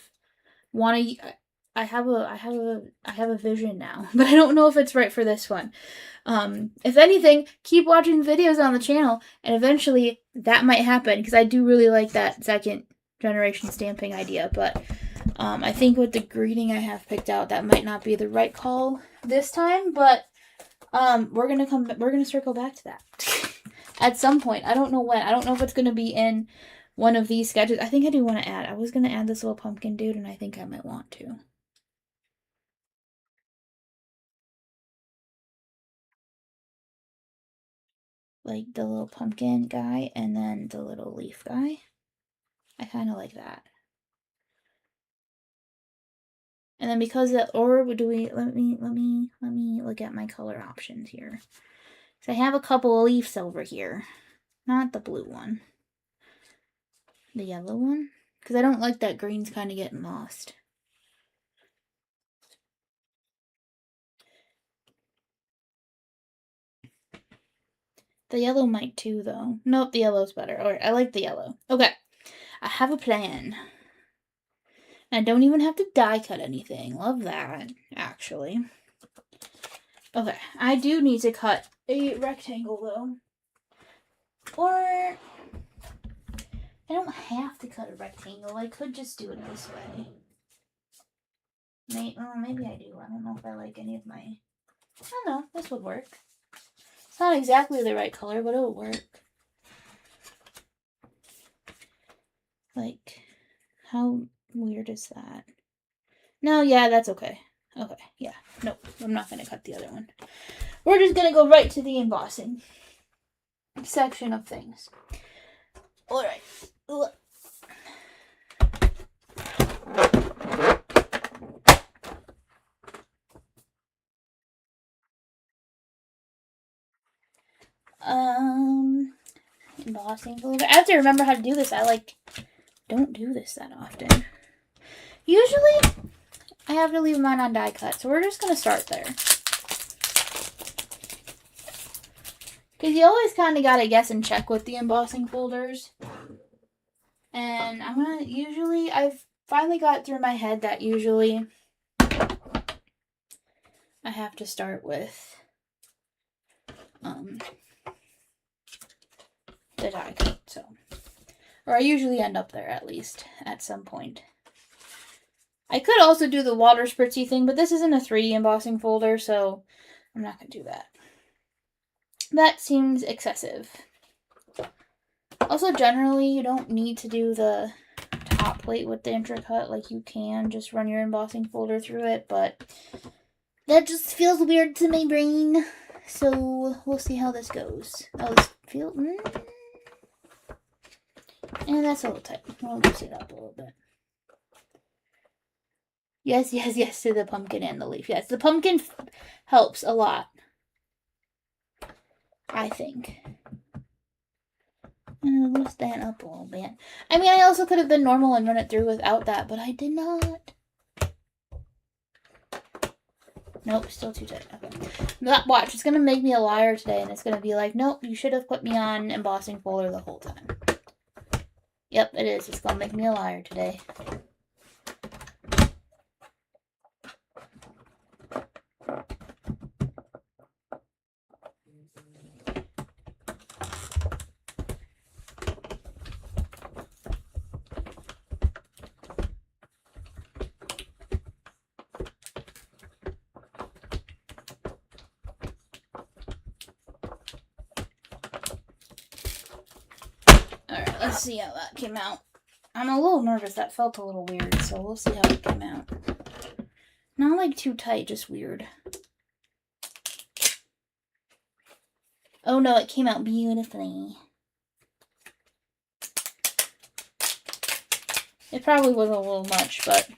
want to, I have a vision now, but I don't know if it's right for this one. If anything, keep watching videos on the channel, and eventually that might happen, because I do really like that second generation stamping idea, but I think with the greeting I have picked out, that might not be the right call this time, but we're gonna circle back to that at some point. I don't know when. I don't know if it's gonna be in one of these sketches. I think I do want to add. I was gonna add this little pumpkin dude, and I think I might want to. Like the little pumpkin guy and then the little leaf guy. I kind of like that. And then because the, or do we, let me look at my color options here. So I have a couple of leaves over here. Not the blue one. The yellow one. Because I don't like that green's kind of getting lost. The yellow might too, though. Nope, the yellow's better. Alright, I like the yellow. Okay. I have a plan. I don't even have to die cut anything. Love that, actually. Okay, I do need to cut a rectangle, though. Or I don't have to cut a rectangle. I could just do it this way. Maybe I do. I don't know if I like any of my... I don't know. This would work. It's not exactly the right color, but it'll work. Like, how weird is that? No, yeah, that's okay. Okay, yeah. Nope, I'm not going to cut the other one. We're just going to go right to the embossing section of things. Alright. Embossing a little bit. I have to remember how to do this. I don't do this that often. Usually, I have to leave mine on die cut, so we're just going to start there. Because you always kind of got to guess and check with the embossing folders. And I'm going to usually, I've finally got through my head that usually I have to start with the die cut, so. Or I usually end up there, at least, at some point. I could also do the water spritzy thing, but this isn't a 3D embossing folder, so I'm not going to do that. That seems excessive. Also, generally, you don't need to do the top plate with the intricate. Like, you can just run your embossing folder through it, but that just feels weird to my brain. So, we'll see how this goes. Oh, this feels... And that's a little tight. I'll just it up a little bit. Yes, yes, yes to the pumpkin and the leaf. Yes, the pumpkin helps a lot, I think. And I'll stand up a little bit. I mean, I also could have been normal and run it through without that, but I did not. Nope, still too tight. Okay. Watch, it's going to make me a liar today, and it's going to be like, nope, you should have put me on embossing folder the whole time. Yep, it is. It's going to make me a liar today. Let's see how that came out. I'm a little nervous. That felt a little weird, so we'll see how it came out. Not like too tight, just weird. Oh no, it came out beautifully. It probably was a little much, but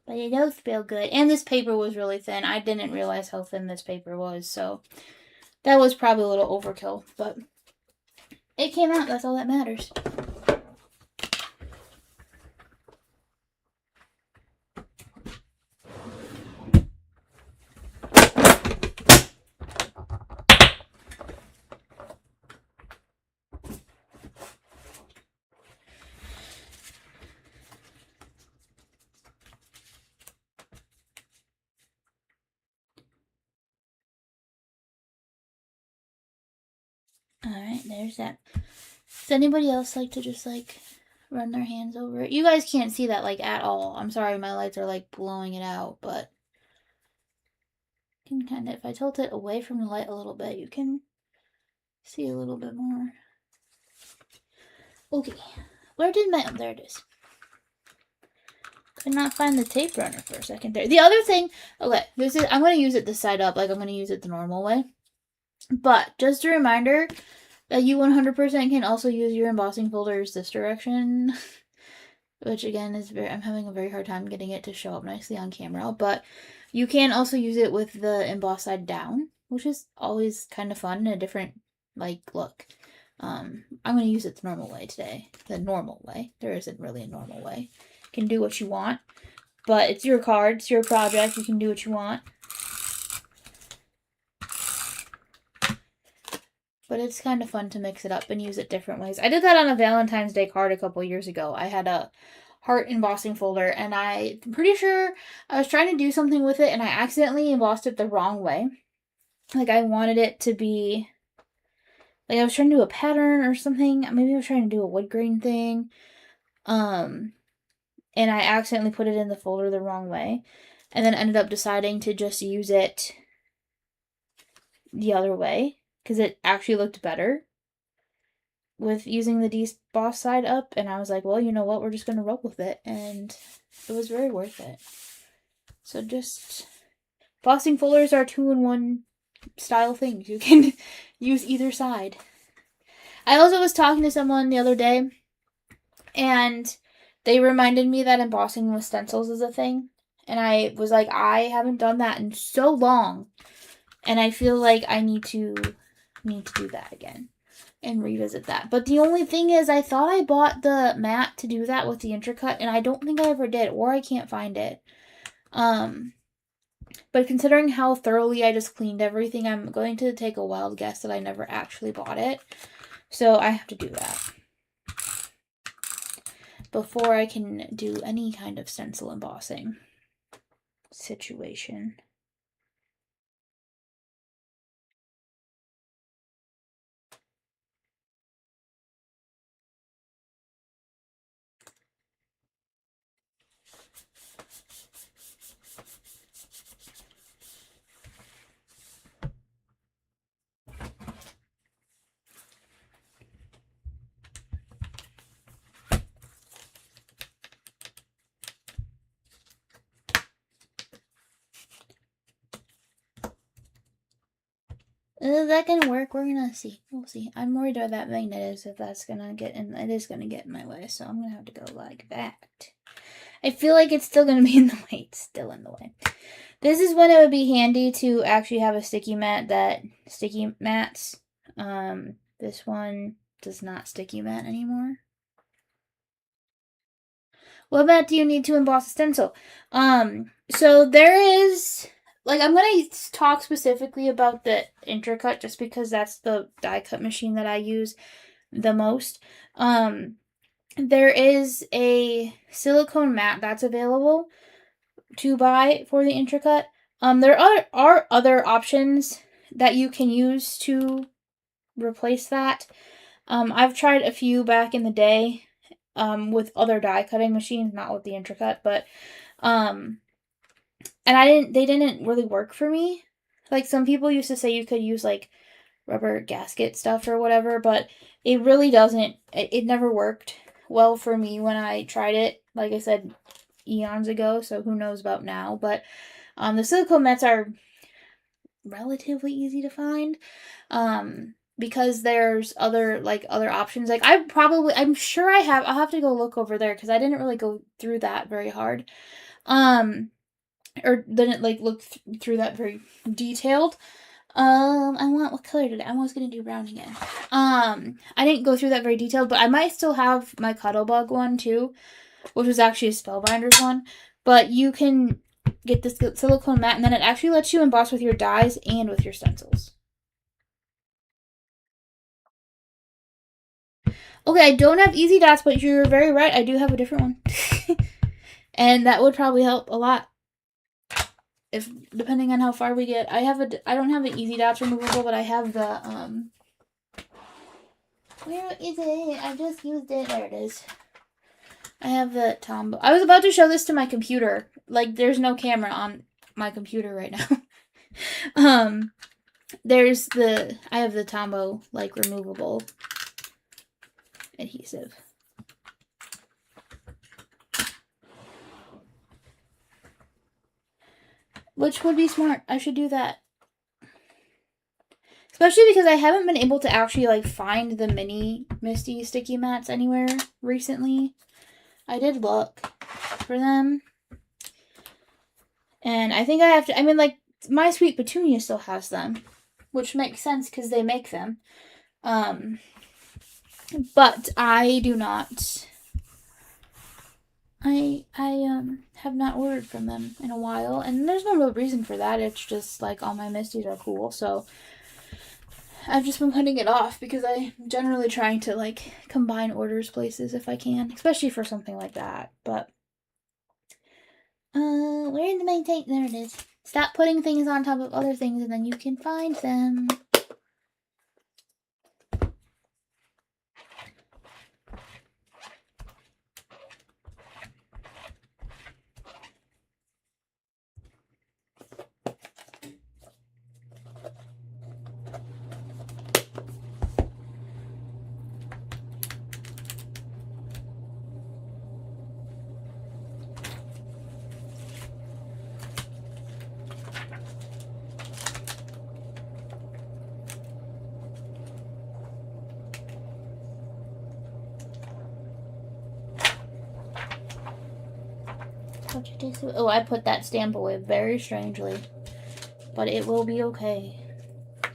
it does feel good. And this paper was really thin. I didn't realize how thin this paper was, so that was probably a little overkill, but it came out. That's all that matters. Alright, there's that. Does anybody else like to just, like, run their hands over it? You guys can't see that, like, at all. I'm sorry, my lights are, like, blowing it out, but you can kind of, if I tilt it away from the light a little bit, you can see a little bit more. Okay, where did my, oh, there it is. Could not find the tape runner for a second there. The other thing, okay, this is, I'm going to use it this side up, like I'm going to use it the normal way. But, just a reminder that you 100% can also use your embossing folders this direction. Which, again, is I'm having a very hard time getting it to show up nicely on camera. But you can also use it with the emboss side down, which is always kind of fun and a different, like, look. I'm going to use it the normal way today. The normal way. There isn't really a normal way. You can do what you want. But it's your card. It's your project. You can do what you want. But it's kind of fun to mix it up and use it different ways. I did that on a Valentine's Day card a couple years ago. I had a heart embossing folder, and I'm pretty sure I was trying to do something with it, and I accidentally embossed it the wrong way. Like, I wanted it to be, like, I was trying to do a pattern or something. Maybe I was trying to do a wood grain thing. And I accidentally put it in the folder the wrong way. And then ended up deciding to just use it the other way, because it actually looked better with using the deboss side up. And I was like, well, you know what? We're just going to roll with it. And it was very worth it. So just, embossing folders are 2-in-1 style things. You can use either side. I also was talking to someone the other day, and they reminded me that embossing with stencils is a thing. And I was like, I haven't done that in so long. And I feel like I need to do that again and revisit that. But the only thing is, I thought I bought the mat to do that with the Intricut, and I don't think I ever did, or I can't find it. But considering how thoroughly I just cleaned everything, I'm going to take a wild guess that I never actually bought it. So I have to do that before I can do any kind of stencil embossing situation. Is that gonna work? We're gonna see. We'll see. I'm worried about that magnet is if that's gonna get in. It is gonna get in my way, so I'm gonna have to go like that. I feel like it's still gonna be in the way. It's still in the way. This is when it would be handy to actually have a sticky mat that sticky mats. This one does not sticky mat anymore. What mat do you need to emboss a stencil? So there is, like, I'm going to talk specifically about the Intricut just because that's the die cut machine that I use the most. There is a silicone mat that's available to buy for the Intricut. There are other options that you can use to replace that. I've tried a few back in the day with other die cutting machines, not with the Intricut, but and they didn't really work for me. Like, some people used to say you could use, like, rubber gasket stuff or whatever, but it really doesn't, it never worked well for me when I tried it, like I said, eons ago, so who knows about now. But the silicone mats are relatively easy to find, because there's other options. Like I'm sure I'll have to go look over there because I didn't really go through that very hard, or didn't look through that very detailed. What color did I was gonna do brown again. I didn't go through that very detailed, but I might still have my Cuddlebug one too, which was actually a Spellbinders one. But you can get this silicone mat, and then it actually lets you emboss with your dies and with your stencils. Okay, I don't have easy dots, but you're very right. I do have a different one. And that would probably help a lot. If depending on how far we get. I don't have the easy dots removable, but I have the where is it? I just used it. There it is. I have the Tombow. I was about to show this to my computer. Like, there's no camera on my computer right now. I have the Tombow, removable adhesive. Which would be smart. I should do that. Especially because I haven't been able to actually, find the mini Misty sticky mats anywhere recently. I did look for them. And I think I have to, My Sweet Petunia still has them. Which makes sense because they make them. But I do not. I have not ordered from them in a while. And there's no real reason for that. It's just, all my Misties are cool. So I've just been putting it off because I'm generally trying to, combine orders places if I can. Especially for something like that. But, where is my tape? There it is. Stop putting things on top of other things and then you can find them. Oh, I put that stamp away very strangely. But it will be okay. Do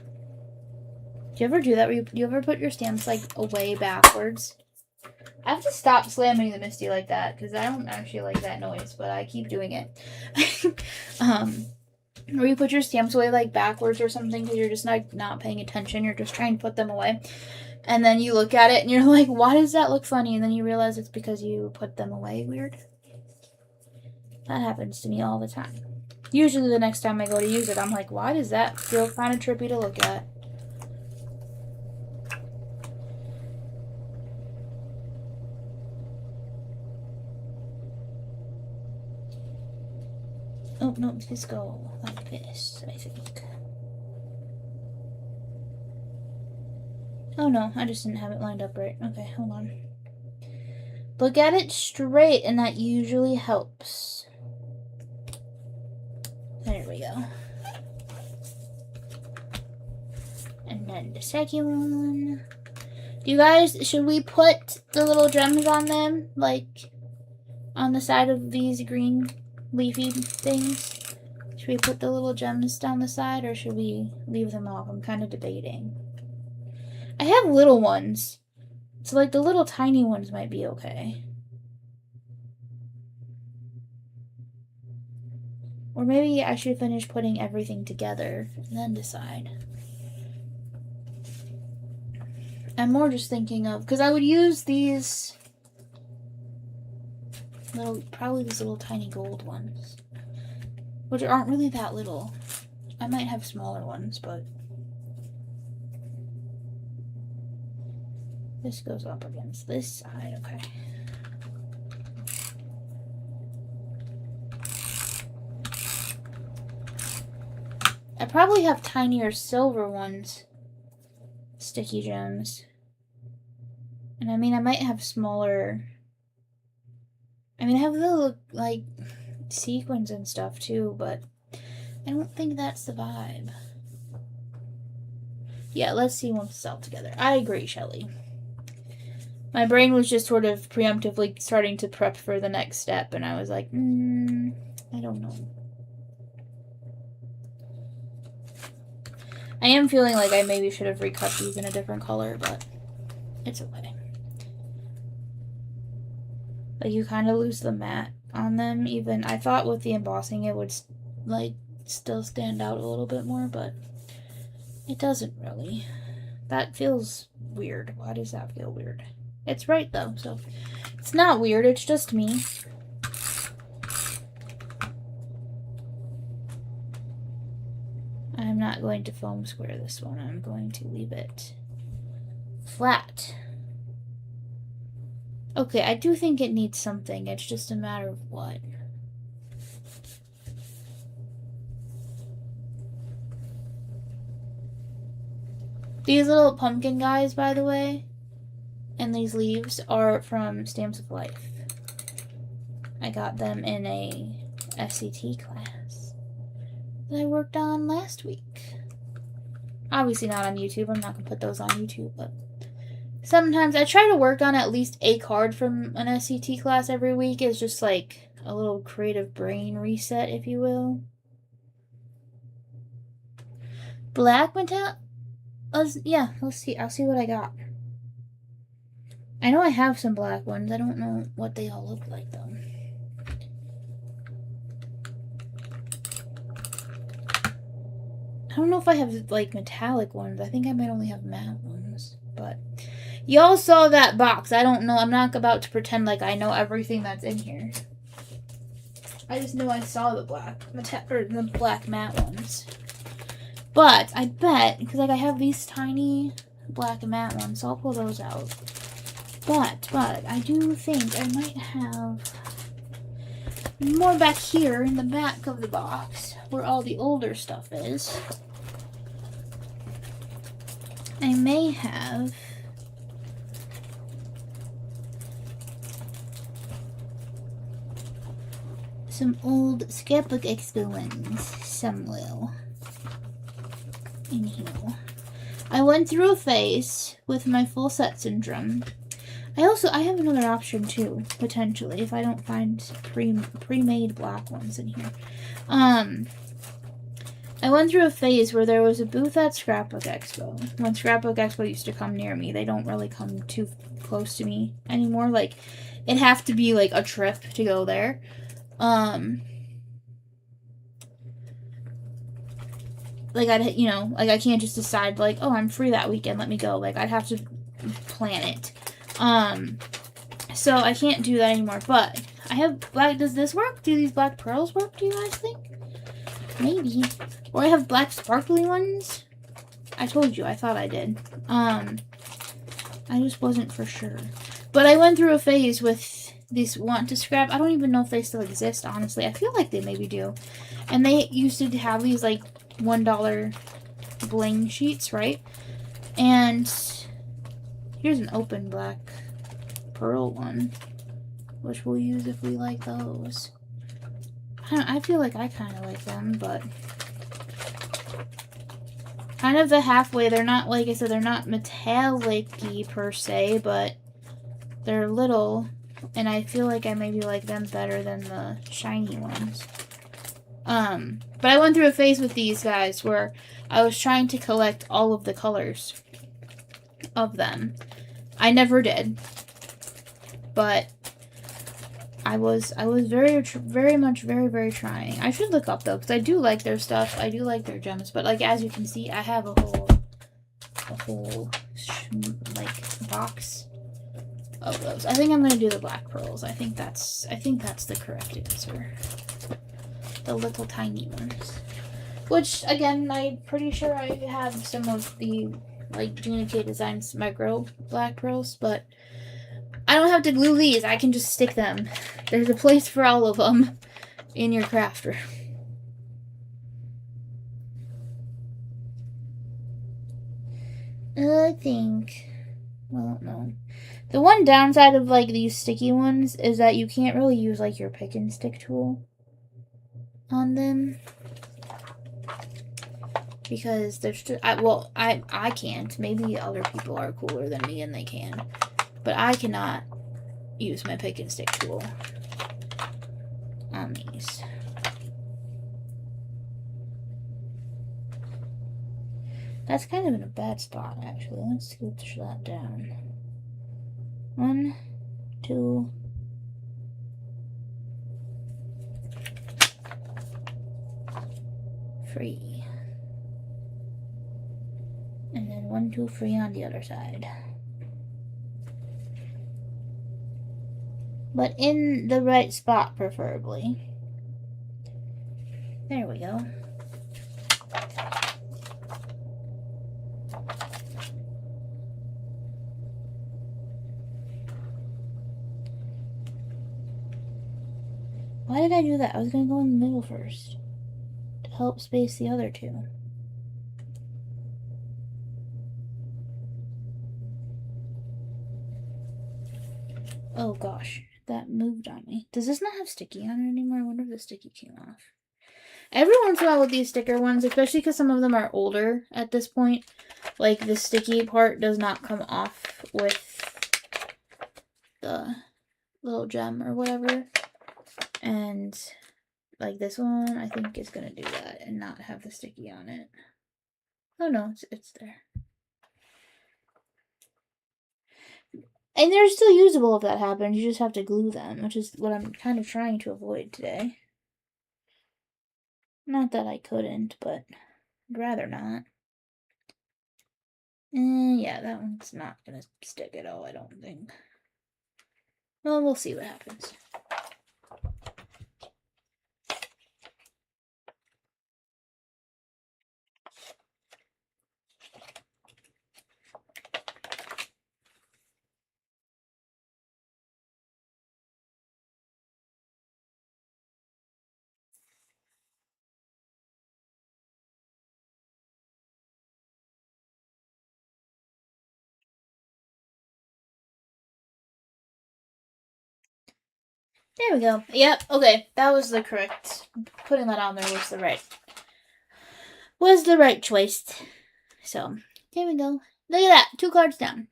you ever do that? Do you ever put your stamps, away backwards? I have to stop slamming the Misty like that, because I don't actually like that noise, but I keep doing it. Or you put your stamps away, backwards or something, because you're just, not paying attention. You're just trying to put them away. And then you look at it, and you're like, why does that look funny? And then you realize it's because you put them away weird. That happens to me all the time. Usually the next time I go to use it, I'm like, why does that feel kind of trippy to look at? Oh, no, these go like this, I think. Oh, no, I just didn't have it lined up right. Okay, hold on. Look at it straight, and that usually helps. There we go. And then the second one. You guys, should we put the little gems on them? On the side of these green leafy things? Should we put the little gems down the side, or should we leave them off? I'm kind of debating. I have little ones. So, the little tiny ones might be okay. Or maybe I should finish putting everything together and then decide. I'm more just thinking of, because I would use these probably these little tiny gold ones, which aren't really that little. I might have smaller ones, but this goes up against this side, okay. I probably have tinier silver ones sticky gems. And I mean, I might have smaller... I mean, I have little, like, sequins and stuff too, but I don't think that's the vibe. Yeah, let's see once it's all together. I agree, Shelly. My brain was just sort of preemptively starting to prep for the next step, and I was like, I don't know. I am feeling like I maybe should have recut these in a different color, but it's okay. Like, you kind of lose the matte on them, even. I thought with the embossing it would, like, still stand out a little bit more, but it doesn't really. That feels weird. Why does that feel weird? It's right, though, so it's not weird. It's just me. I'm not going to foam square this one. I'm going to leave it flat. Okay, I do think it needs something. It's just a matter of what. These little pumpkin guys, by the way, and these leaves are from Stamps of Life. I got them in a SCT class that I worked on last week. Obviously not on YouTube. I'm not going to put those on YouTube, but sometimes I try to work on at least a card from an SCT class every week. It's just like a little creative brain reset, if you will. Black metal? Yeah, let's see. I'll see what I got. I know I have some black ones. I don't know what they all look like, though. I don't know if I have, like, metallic ones. I think I might only have matte ones. But y'all saw that box. I don't know. I'm not about to pretend like I know everything that's in here. I just know I saw the black matte ones. But I bet, because like I have these tiny black matte ones, so I'll pull those out. But I do think I might have more back here in the back of the box, where all the older stuff is. I may have some old Scrapbook Expo ones somewhere in here. I went through a phase with my full set syndrome. I have another option too, potentially, if I don't find pre-made black ones in here. I went through a phase where there was a booth at Scrapbook Expo. When Scrapbook Expo used to come near me, they don't really come too close to me anymore. Like, it'd have to be like a trip to go there. Like, I can't just decide, like, oh, I'm free that weekend, let me go. Like, I'd have to plan it. So I can't do that anymore, but I have black, does this work? Do these black pearls work, do you guys think? Maybe. Or I have black sparkly ones. I told you, I thought I did. I just wasn't for sure. But I went through a phase with these want to scrap. I don't even know if they still exist, honestly. I feel like they maybe do. And they used to have these, like, $1 bling sheets, right? And here's an open black pearl one, which we'll use if we like those. I feel like I kind of like them, but kind of the halfway. They're not, like I said, they're not metallic-y per se, but they're little, and I feel like I maybe like them better than the shiny ones. But I went through a phase with these guys where I was trying to collect all of the colors of them. I never did, but I was very much trying. I should look up though, because I do like their stuff. I do like their gems, but like as you can see, I have a whole like box of those. I think I'm gonna do the black pearls. I think that's the correct answer. The little tiny ones, which again, I'm pretty sure I have some of the like Gina K Designs micro black pearls, but I don't have to glue these. I can just stick them. There's a place for all of them in your craft room. I think, well, no. The one downside of, like, these sticky ones is that you can't really use, like, your pick and stick tool on them. Because there's just, I can't. Maybe other people are cooler than me and they can. But I cannot use my pick and stick tool on these. That's kind of in a bad spot, actually. Let's scooch that down. 1, 2. Free. And then 1, 2, free on the other side. But in the right spot, preferably. There we go. Why did I do that? I was going to go in the middle first to help space the other two. Oh gosh, that moved on me. Does this not have sticky on it anymore? I wonder if the sticky came off. Every once in a while with these sticker ones, especially because some of them are older at this point, like the sticky part does not come off with the little gem or whatever. And like this one, I think is going to do that and not have the sticky on it. Oh no, it's there. And they're still usable if that happens. You just have to glue them, which is what I'm kind of trying to avoid today. Not that I couldn't, but I'd rather not. Yeah, that one's not going to stick at all, I don't think. Well, we'll see what happens. There we go. Yep, okay. That was the correct. Putting that on there was the right choice. So, there we go. Look at that. 2 cards down.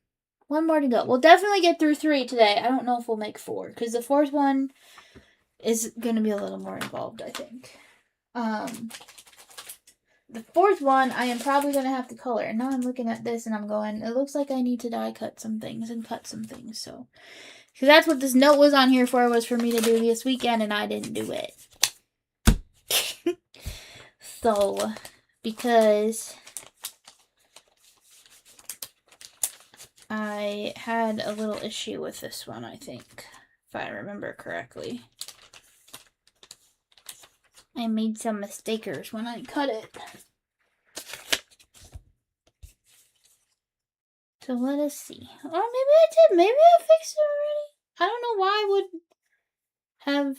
1 more to go. We'll definitely get through 3 today. I don't know if we'll make 4, because the 4th one is going to be a little more involved, I think. The 4th one, I am probably going to have to color. And now I'm looking at this and I'm going, it looks like I need to die cut some things and cut some things, so. Because that's what this note was on here for, was for me to do this weekend, and I didn't do it. So, because I had a little issue with this one, I think, if I remember correctly. I made some mistakers when I cut it. So let us see. Or maybe I did. Maybe I fixed it already. I don't know why I would have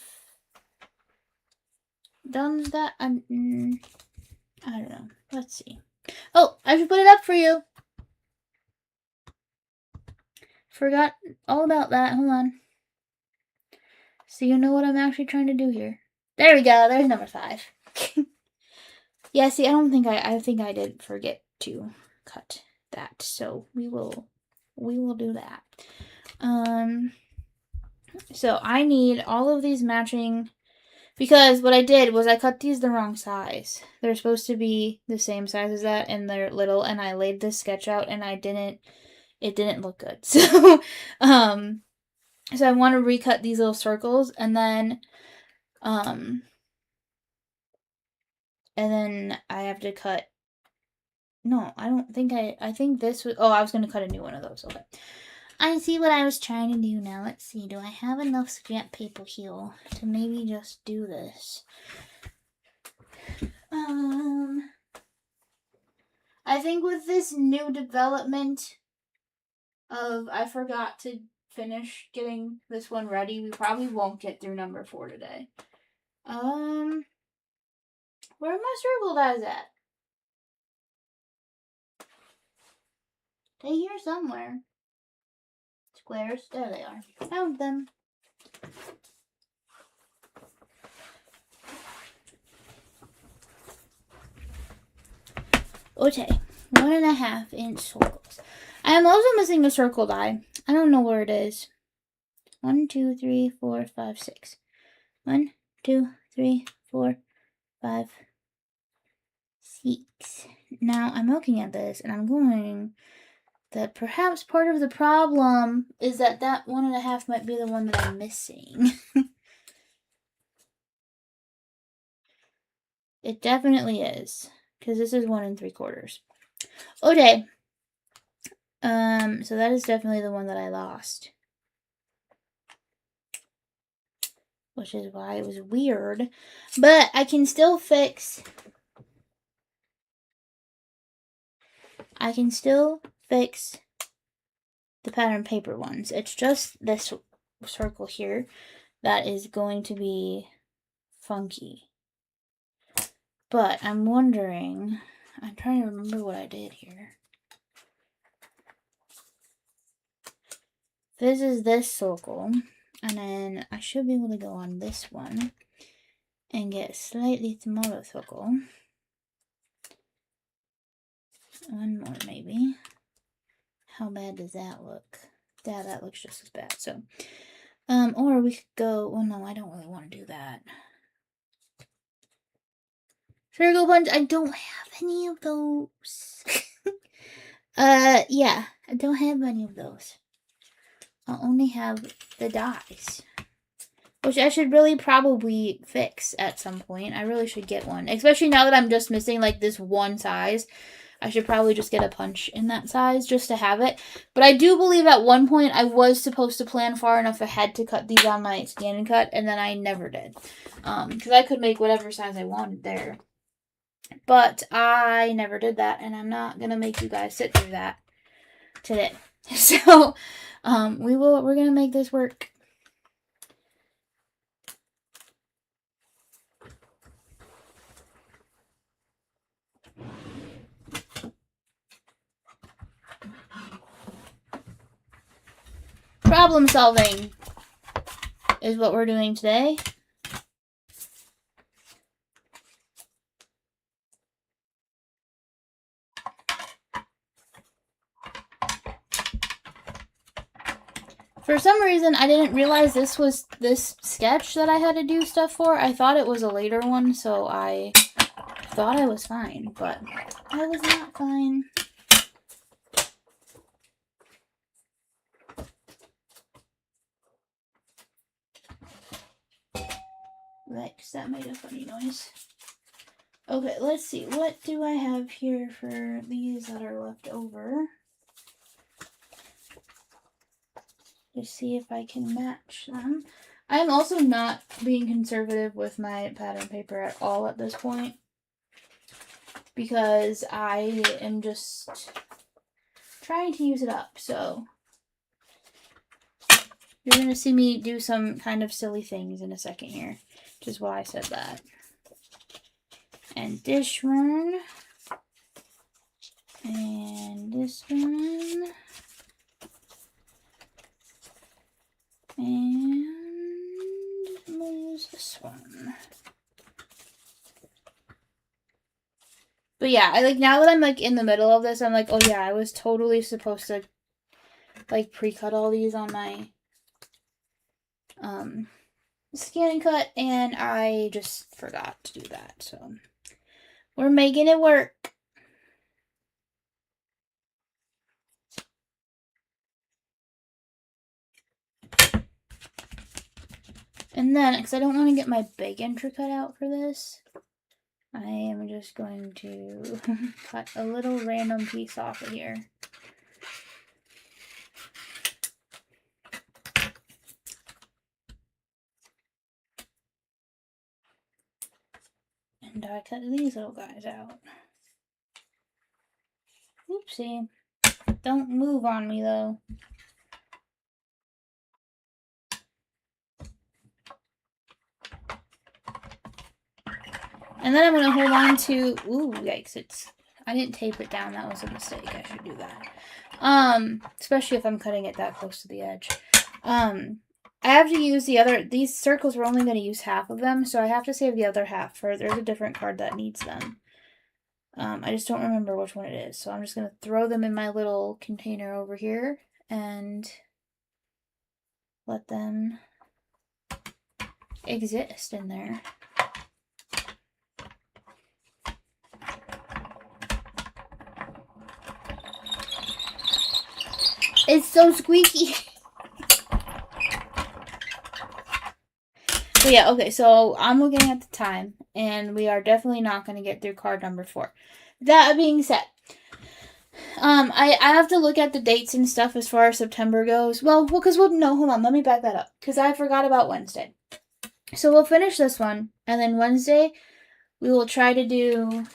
done that. I don't know. Let's see. Oh, I should put it up for you. Forgot all about that. Hold on. So you know what I'm actually trying to do here. There we go. There's number 5. Yeah, see, I think I did forget to cut that. So we will do that. So I need all of these matching, because what I did was I cut these the wrong size. They're supposed to be the same size as that, and they're little, and I laid this sketch out and it didn't look good. So so I want to recut these little circles, and then I have to cut. No, I don't think I think this was. Oh, I was going to cut a new one of those. Okay. I see what I was trying to do now. Let's see. Do I have enough scrap paper here to maybe just do this? I think with this new development of I forgot to finish getting this one ready, we probably won't get through number 4 today. Where are my circle dies at? They're here somewhere. Squares. There they are. Found them. Okay. 1.5 inch circles. I am also missing a circle die. I don't know where it is. 1, 2, 3, 4, 5, 6. 1, 2, 3, 4, 5, 6. Now I'm looking at this and I'm going that perhaps part of the problem is that 1.5 might be the one that I'm missing. It definitely is, because this is 1 3/4. Okay. So that is definitely the one that I lost. Which is why it was weird. But I can still fix... the pattern paper ones. It's just this circle here that is going to be funky. But I'm wondering... I'm trying to remember what I did here. This is this circle. And then I should be able to go on this one and get a slightly smaller circle. One more maybe. How bad does that look? Yeah, that looks just as bad. So, or we could go, well no, I don't really want to do that. Circle punch, I don't have any of those. Yeah, I don't have any of those. I'll only have the dies. Which I should really probably fix at some point. I really should get one. Especially now that I'm just missing like this one size. I should probably just get a punch in that size just to have it. But I do believe at one point I was supposed to plan far enough ahead to cut these on my scan and cut. And then I never did. Because I could make whatever size I wanted there. But I never did that. And I'm not going to make you guys sit through that today. So we're going to make this work. Problem solving is what we're doing today. For some reason, I didn't realize this was this sketch that I had to do stuff for. I thought it was a later one, so I thought I was fine, but I was not fine. Rex, that made a funny noise. Okay, let's see. What do I have here for these that are left over? Just see if I can match them. I'm also not being conservative with my pattern paper at all at this point. Because I am just trying to use it up, so you're going to see me do some kind of silly things in a second here, which is why I said that. And this one, and this one, and this one. But yeah, I like now that I'm like in the middle of this, I'm like, oh yeah, I was totally supposed to like pre-cut all these on my scan and cut, and I just forgot to do that. So we're making it work. And then, because I don't want to get my big entry cut out for this, I am just going to cut a little random piece off of here. And I cut these little guys out. Oopsie. Don't move on me, though. And then I'm going to hold on to... Ooh, yikes. I didn't tape it down. That was a mistake. I should do that. Especially if I'm cutting it that close to the edge. I have to use these circles, we're only going to use half of them, so I have to save the other half for, there's a different card that needs them. I just don't remember which one it is, so I'm just going to throw them in my little container over here and let them exist in there. It's so squeaky. But yeah, okay, so I'm looking at the time, and we are definitely not going to get through card number 4. That being said, I have to look at the dates and stuff as far as September goes. Well, because no, hold on, let me back that up, because I forgot about Wednesday. So we'll finish this one, and then Wednesday, we will try to do,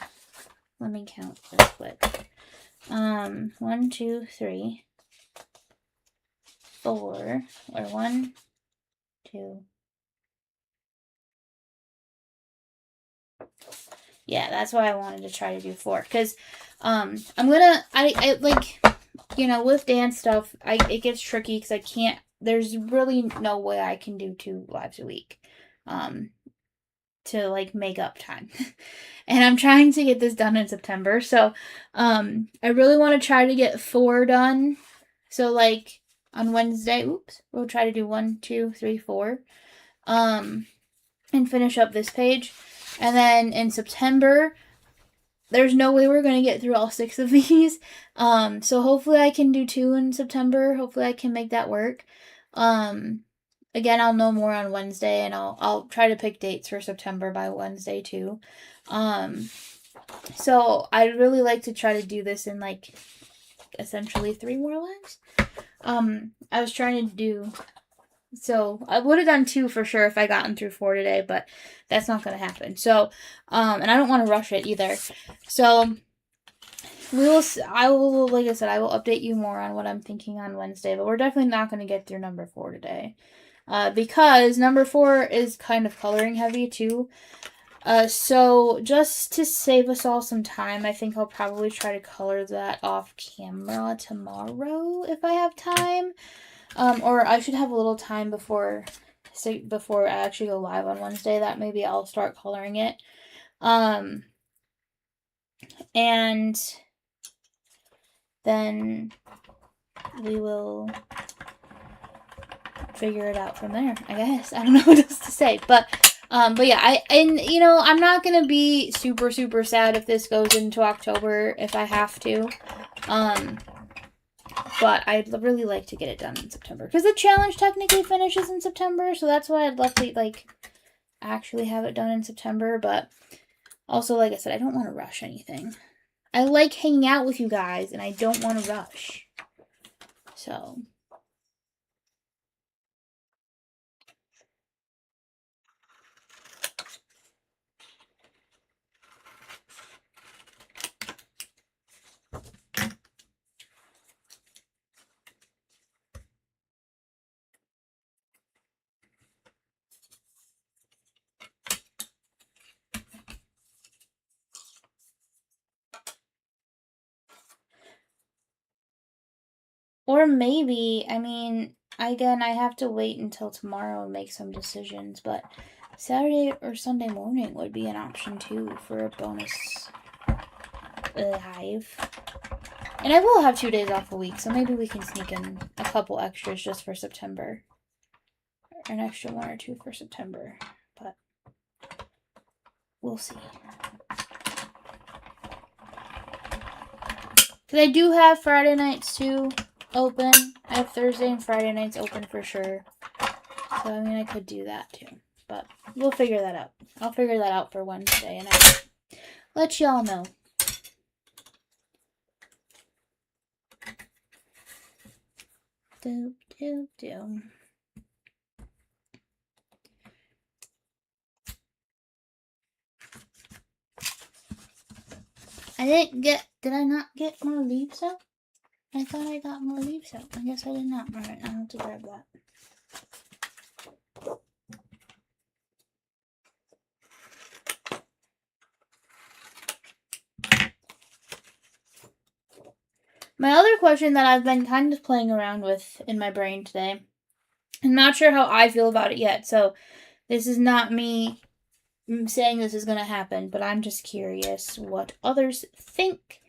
let me count real quick. 1, 2, 3, 4, or 1, 2. Yeah, that's why I wanted to try to do 4, because I'm gonna, I like, you know, with dance stuff, it gets tricky because I can't, there's really no way I can do 2 lives a week, to like make up time. And I'm trying to get this done in September, so, I really want to try to get 4 done, so like, on Wednesday, we'll try to do 1, 2, 3, 4, and finish up this page, and then in September, there's no way we're going to get through all 6 of these. So hopefully I can do 2 in September. Hopefully I can make that work. Again, I'll know more on Wednesday, and I'll try to pick dates for September by Wednesday too. So I'd really like to try to do this in like essentially 3 more lives. I was trying to do, so I would have done 2 for sure if I gotten through 4 today, but that's not going to happen. So, and I don't want to rush it either. So I will, like I said, I will update you more on what I'm thinking on Wednesday, but we're definitely not going to get through number 4 today. Because number 4 is kind of coloring heavy too. So just to save us all some time, I think I'll probably try to color that off camera tomorrow if I have time. Or I should have a little time before I actually go live on Wednesday, that maybe I'll start coloring it. And then we will figure it out from there, I guess. I don't know what else to say, but yeah, you know, I'm not gonna be super, super sad if this goes into October if I have to. But I'd really like to get it done in September, because the challenge technically finishes in September, so that's why I'd love to, like, actually have it done in September. But also, like I said, I don't want to rush anything. I like hanging out with you guys, and I don't want to rush. So... Or maybe, I mean, again, I have to wait until tomorrow and make some decisions, but Saturday or Sunday morning would be an option too for a bonus live. And I will have 2 days off a week, so maybe we can sneak in a couple extras just for September. Or an extra 1 or 2 for September, but we'll see. Because I do have Friday nights too open. I have Thursday and Friday nights open for sure. So, I mean, I could do that too. But we'll figure that out. I'll figure that out for Wednesday, and I'll let y'all know. Do, do, do. Did I not get more leaves out? I thought I got more leaves out. I guess I did not. Alright, I have to grab that. My other question that I've been kind of playing around with in my brain today, I'm not sure how I feel about it yet, so this is not me saying this is going to happen, but I'm just curious what others think.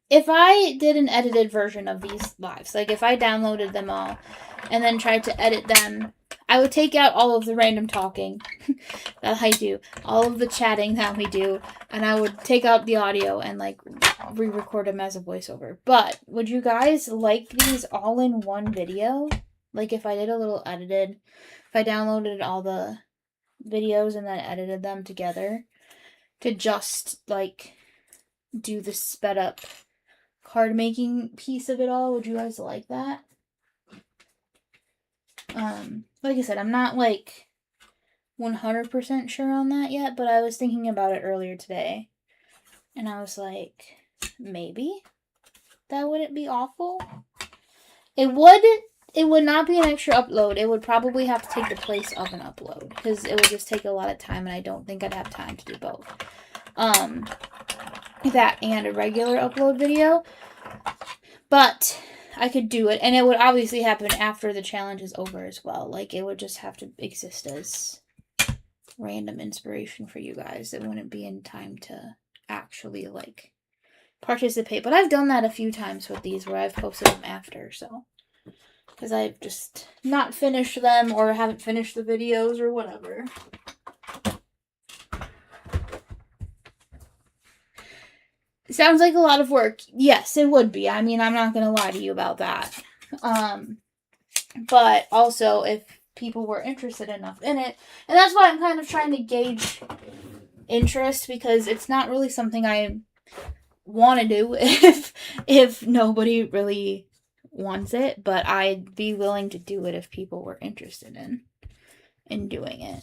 If I did an edited version of these lives, like if I downloaded them all and then tried to edit them, I would take out all of the random talking that I do, all of the chatting that we do, and I would take out the audio and like re-record them as a voiceover. But would you guys like these all in one video? Like if I did a little edited, if I downloaded all the videos and then edited them together to just like do the sped up card making piece of it all, would you guys like that? Like I said, I'm not like 100% sure on that yet, but I was thinking about it earlier today, and I was like, maybe that wouldn't be awful. It would not be an extra upload. It would probably have to take the place of an upload because it would just take a lot of time, and I don't think I'd have time to do both. That and a regular upload video, but I could do it, and it would obviously happen after the challenge is over as well. Like, it would just have to exist as random inspiration for you guys. It wouldn't be in time to actually, like, participate. But I've done that a few times with these where I've posted them after, so. Because I've just not finished them or haven't finished the videos or whatever. Sounds like a lot of work. Yes, it would be. I mean, I'm not going to lie to you about that. But also, if people were interested enough in it, and that's why I'm kind of trying to gauge interest, because it's not really something I want to do if nobody really wants it, but I'd be willing to do it if people were interested in doing it.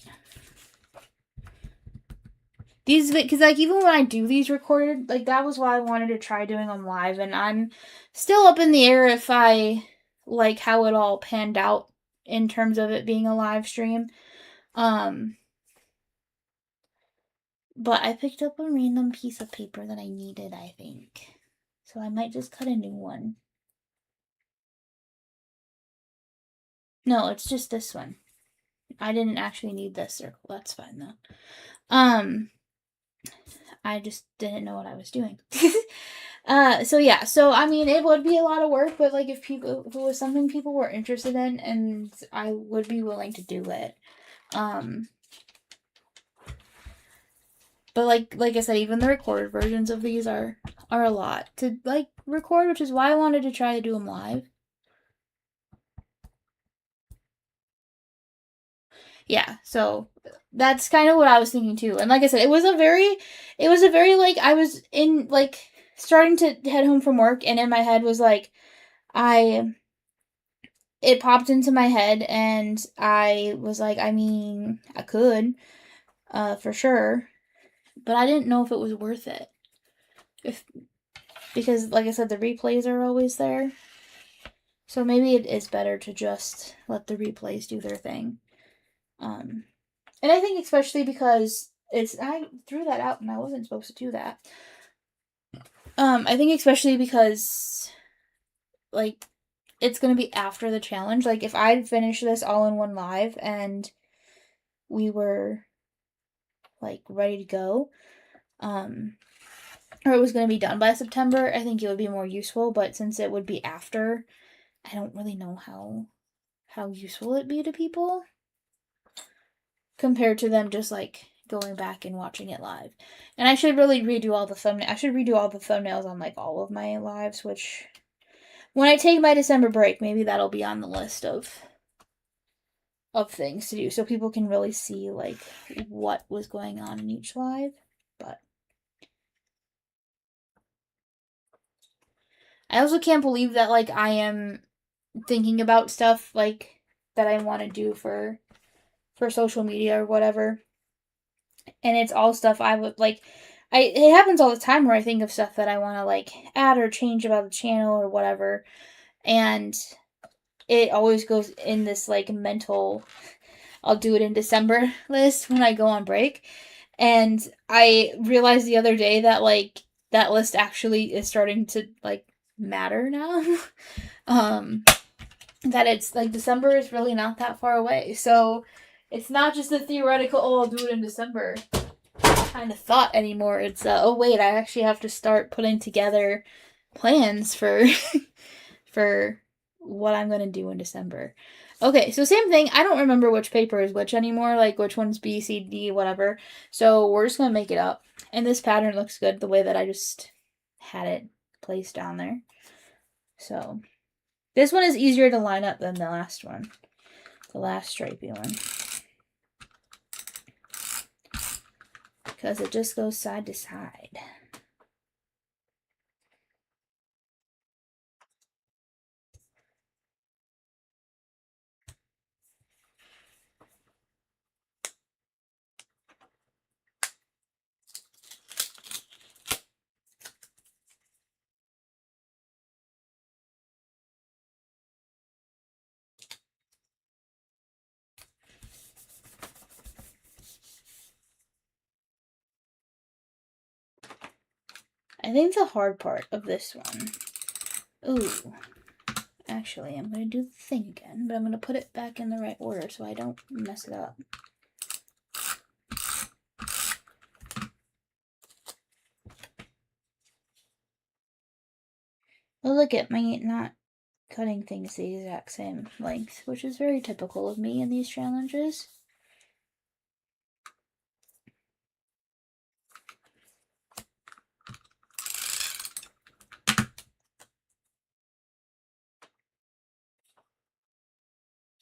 These, because like even when I do these recorded, like that was why I wanted to try doing them live, and I'm still up in the air if I like how it all panned out in terms of it being a live stream. But I picked up a random piece of paper that I needed, I think. So I might just cut a new one. No, it's just this one. I didn't actually need this circle. That's fine though. I just didn't know what I was doing. So yeah, so I mean, it would be a lot of work, but like if it was something people were interested in, and I would be willing to do it. But like I said, even the recorded versions of these are a lot to like record, which is why I wanted to try to do them live. Yeah, so that's kind of what I was thinking too. And like I said, it was a very like I was in like starting to head home from work, and in my head was like it popped into my head, and I was like, I mean, I could for sure, but I didn't know if it was worth it. Because like I said, the replays are always there. So maybe it is better to just let the replays do their thing. And I think especially because I threw that out and I wasn't supposed to do that. I think especially because, like, it's going to be after the challenge. Like, if I'd finished this all in one live and we were, like, ready to go, or it was going to be done by September, I think it would be more useful. But since it would be after, I don't really know how useful it'd be to people compared to them just like going back and watching it live. And I should really redo all the thumbnails. I should redo all the thumbnails on like all of my lives, which when I take my December break, maybe that'll be on the list of things to do so people can really see like what was going on in each live. But I also can't believe that like I am thinking about stuff like that I want to do for social media or whatever. And it's all stuff I would like. It happens all the time where I think of stuff that I want to like add or change about the channel or whatever, and it always goes in this like mental I'll do it in December list when I go on break. And I realized the other day that, like, that list actually is starting to, like, matter now. That it's, like, December is really not that far away. So it's not just a theoretical, oh, I'll do it in December kind of thought anymore. It's, oh, wait, I actually have to start putting together plans for for what I'm going to do in December. Okay, so same thing. I don't remember which paper is which anymore, like which one's B, C, D, whatever. So we're just going to make it up. And this pattern looks good the way that I just had it placed down there. So this one is easier to line up than the last one. The last stripy one. Because it just goes side to side. I think the hard part of this one. Ooh. Actually, I'm going to do the thing again, but I'm going to put it back in the right order so I don't mess it up. Well, look at me not cutting things the exact same length, which is very typical of me in these challenges.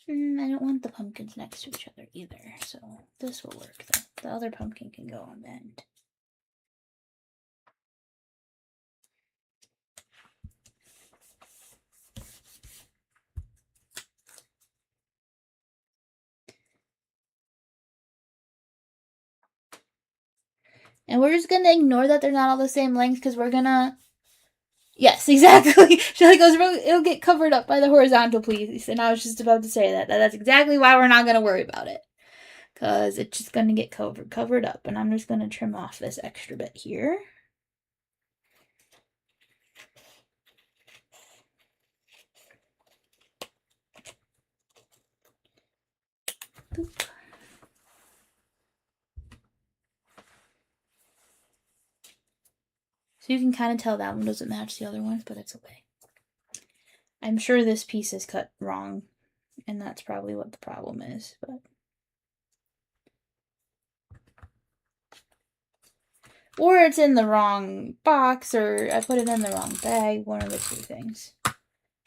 I don't want the pumpkins next to each other either, so this will work though. The other pumpkin can go on the end. And we're just gonna ignore that they're not all the same length because we're gonna... Yes, exactly. Shelly goes, it'll get covered up by the horizontal piece. And I was just about to say that. That's exactly why we're not gonna worry about it. Because it's just gonna get covered up. And I'm just gonna trim off this extra bit here. Boop. So you can kind of tell that one doesn't match the other ones, but it's okay. I'm sure this piece is cut wrong, and that's probably what the problem is, but... Or it's in the wrong box, or I put it in the wrong bag, one of the two things.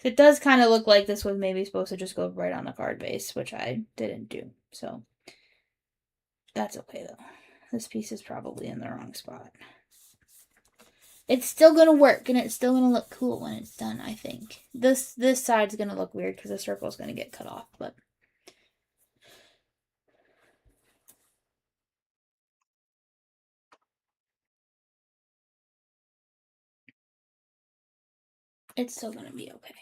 It does kind of look like this was maybe supposed to just go right on the card base, which I didn't do, so... That's okay, though. This piece is probably in the wrong spot. It's still gonna work, and it's still gonna look cool when it's done, I think. This side's gonna look weird because the circle's gonna get cut off, but... It's still gonna be okay.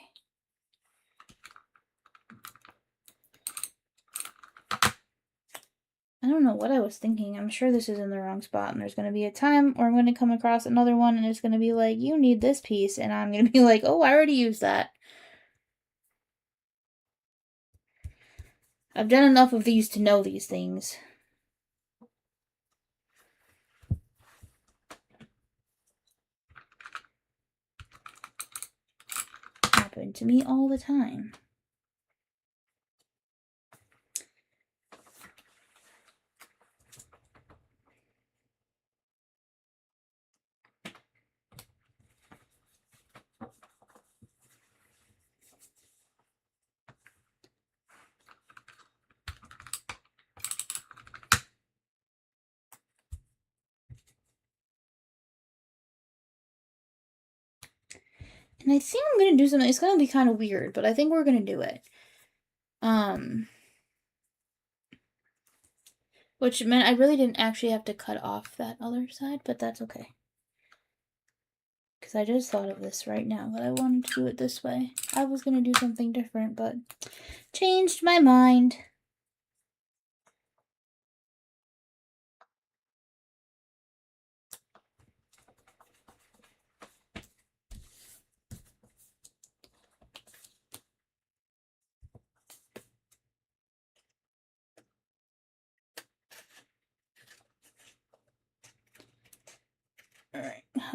I don't know what I was thinking. I'm sure this is in the wrong spot, and there's going to be a time where I'm going to come across another one, and it's going to be like, you need this piece, and I'm going to be like, oh, I already used that. I've done enough of these to know these things. Happen to me all the time. And I think I'm going to do something. It's going to be kind of weird, but I think we're going to do it. Which meant I really didn't actually have to cut off that other side, but that's okay. Because I just thought of this right now, that I wanted to do it this way. I was going to do something different, but changed my mind.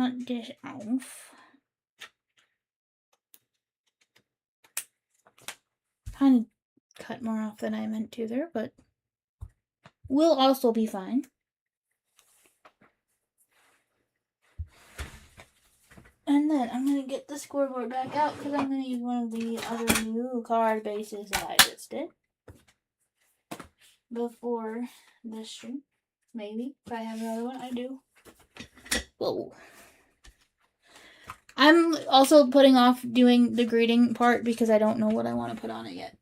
cut this off. Kind of cut more off than I meant to there, but will also be fine. And then I'm going to get the scoreboard back out because I'm going to use one of the other new card bases that I just did before this stream. Maybe. If I have another one, I do. Whoa. I'm also putting off doing the greeting part because I don't know what I want to put on it yet.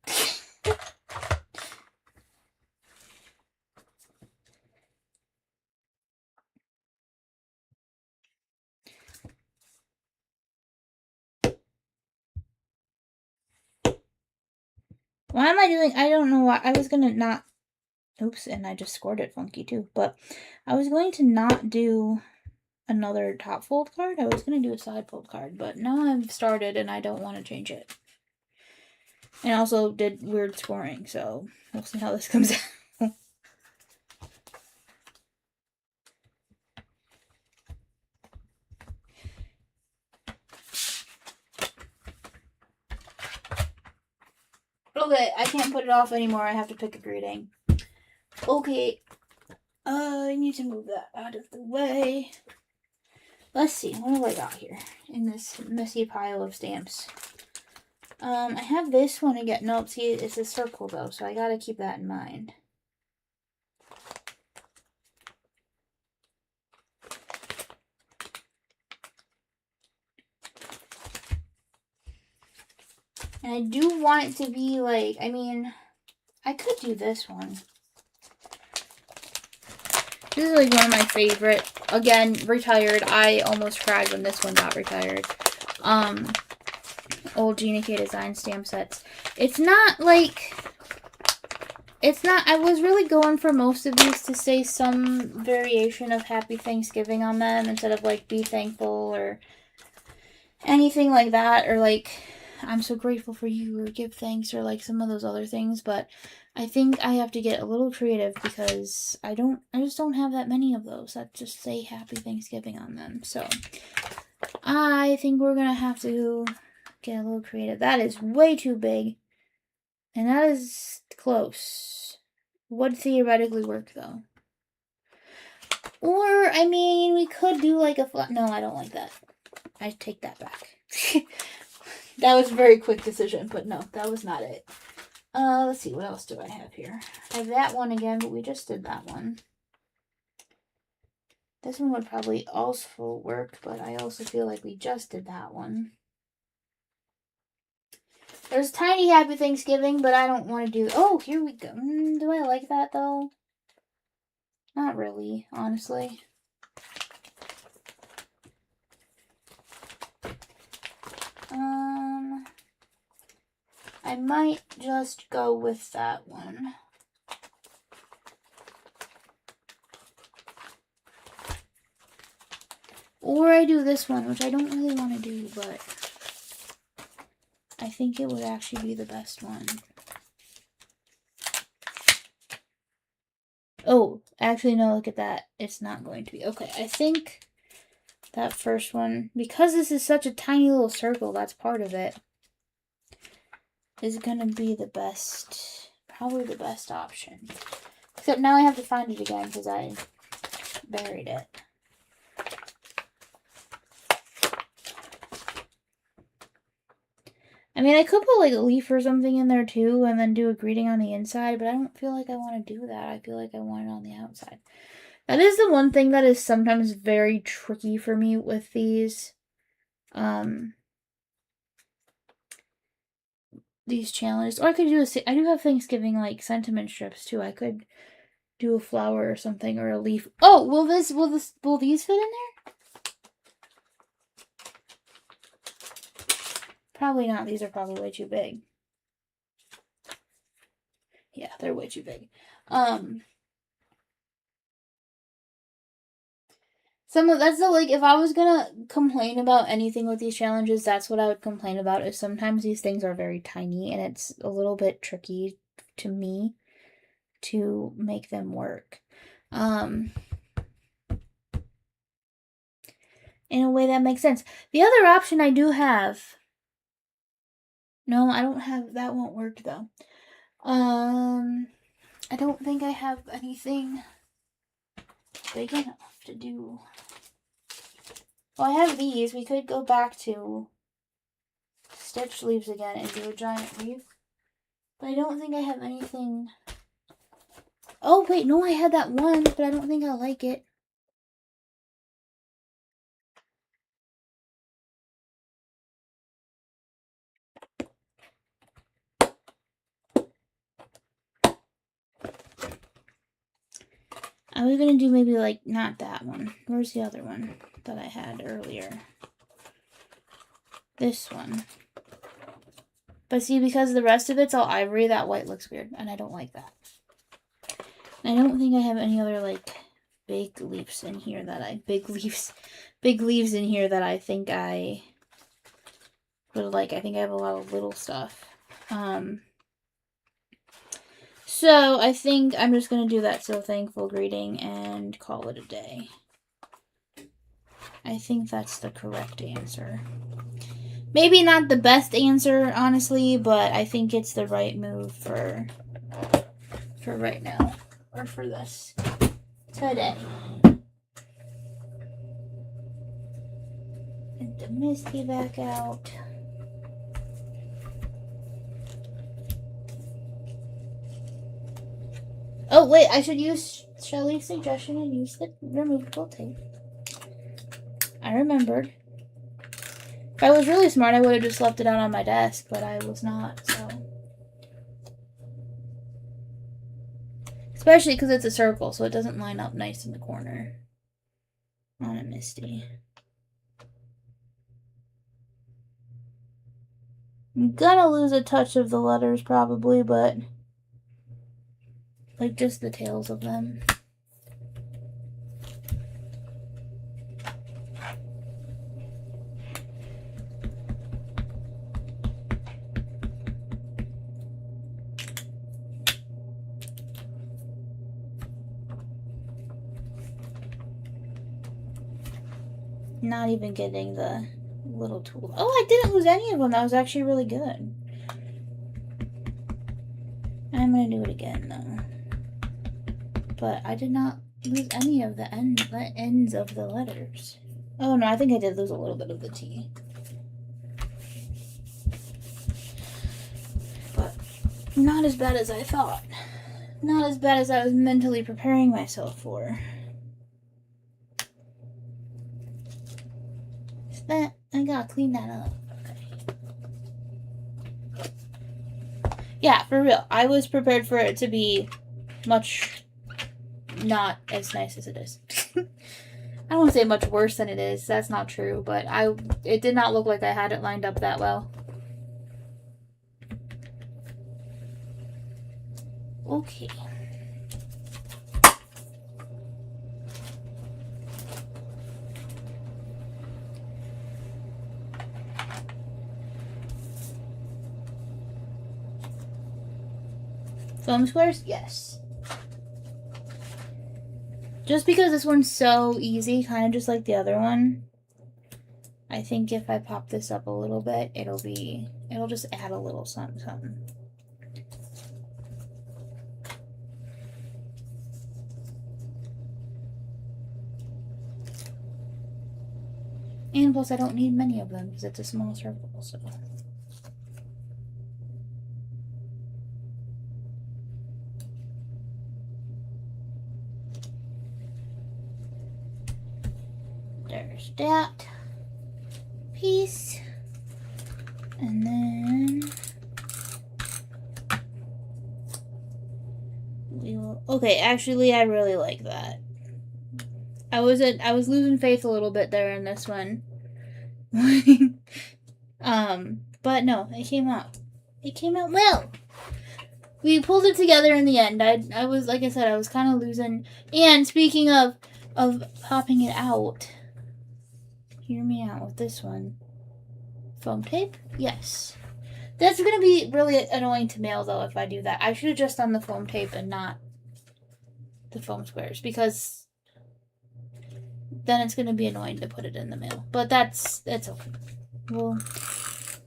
Why am I doing... I don't know why. I was going to not... Oops, and I just scored it funky too. But I was going to not do another top fold card. I was going to do a side fold card. But now I've started and I don't want to change it. And also did weird scoring. So we'll see how this comes out. Okay, I can't put it off anymore. I have to pick a greeting. Okay. I need to move that out of the way. Let's see. What do I got here in this messy pile of stamps? I have this one again. Nope, see, it's a circle though, so I gotta keep that in mind. And I do want it to be like, I mean, I could do this one. This is like one of my favorite. Again, retired. I almost cried when this one got retired. Old Gina K Design stamp sets. It's not like... It's not... I was really going for most of these to say some variation of Happy Thanksgiving on them instead of like Be Thankful or anything like that, or like I'm so grateful for you or Give Thanks or like some of those other things, but I think I have to get a little creative because I just don't have that many of those that just say Happy Thanksgiving on them. So I think we're gonna have to get a little creative. That is way too big. And that is close. Would theoretically work though. Or, I mean, we could do like a flat... No, I don't like that. I take that back. That was a very quick decision, but no, that was not it. Let's see, what else do I have here? I have that one again, but we just did that one. This one would probably also work, but I also feel like we just did that one. There's Tiny Happy Thanksgiving, but I don't want to do... Oh, here we go. Do I like that, though? Not really, honestly. I might just go with that one. Or I do this one, which I don't really want to do, but I think it would actually be the best one. Oh, actually, no, look at that. It's not going to be. Okay, I think that first one, because this is such a tiny little circle, that's part of it, is going to be the best, probably the best option. Except now I have to find it again because I buried it. I mean, I could put like a leaf or something in there too and then do a greeting on the inside, but I don't feel like I want to do that. I feel like I want it on the outside. That is the one thing that is sometimes very tricky for me with these challenges. Or I could do I do have Thanksgiving like sentiment strips too. I could do a flower or something or a leaf. Oh, will these fit in there? Probably not. These are probably way too big. Yeah, they're way too big. That's the, like, if I was gonna complain about anything with these challenges, that's what I would complain about, is sometimes these things are very tiny and it's a little bit tricky to me to make them work. in a way that makes sense. The other option I do have... No, I don't have... That won't work, though. I don't think I have anything big enough to do. Well, I have these. We could go back to stitch leaves again and do a giant leaf. But I don't think I have anything... Oh, wait, no, I had that one, but I don't think I'll like it. I was gonna do maybe like, not that one. Where's the other one that I had earlier? This one. But see, because the rest of it's all ivory, that white looks weird, and I don't like that. I don't think I have any other, like, big leaves in here that I... Big leaves in here that I think I would like. I think I have a lot of little stuff. So I think I'm just going to do that So Thankful greeting and call it a day. I think that's the correct answer. Maybe not the best answer, honestly, but I think it's the right move for right now. Or for this. Today. Get the Misty back out. Oh, wait, I should use Shelly's suggestion and use the removable tape. I remembered. If I was really smart, I would have just left it out on my desk, but I was not, so. Especially because it's a circle, so it doesn't line up nice in the corner on a Misty. I'm gonna lose a touch of the letters probably, but like just the tails of them. Not even getting the little tool. Oh, I didn't lose any of them. That was actually really good. I'm gonna do it again though. But I did not lose any of the ends of the letters. Oh no, I think I did lose a little bit of the T. But not as bad as I thought. Not as bad as I was mentally preparing myself for. That I gotta clean that up. Okay. Yeah, for real. I was prepared for it to be much not as nice as it is. I don't want to say much worse than it is. That's not true, but it did not look like I had it lined up that well. Okay. Foam squares? Yes. Just because this one's so easy, kind of just like the other one, I think if I pop this up a little bit, it'll just add a little something. And plus I don't need many of them because it's a small circle, so. There's that piece. And then we will, okay, actually I really like that. I was losing faith a little bit there in this one. But no, it came out. It came out well. We pulled it together in the end. I was, like I said, I was kind of losing. And speaking of popping it out, hear me out with this one. Foam tape? Yes. That's going to be really annoying to mail, though, if I do that. I should have just done the foam tape and not the foam squares, because then it's going to be annoying to put it in the mail. But that's okay. Well,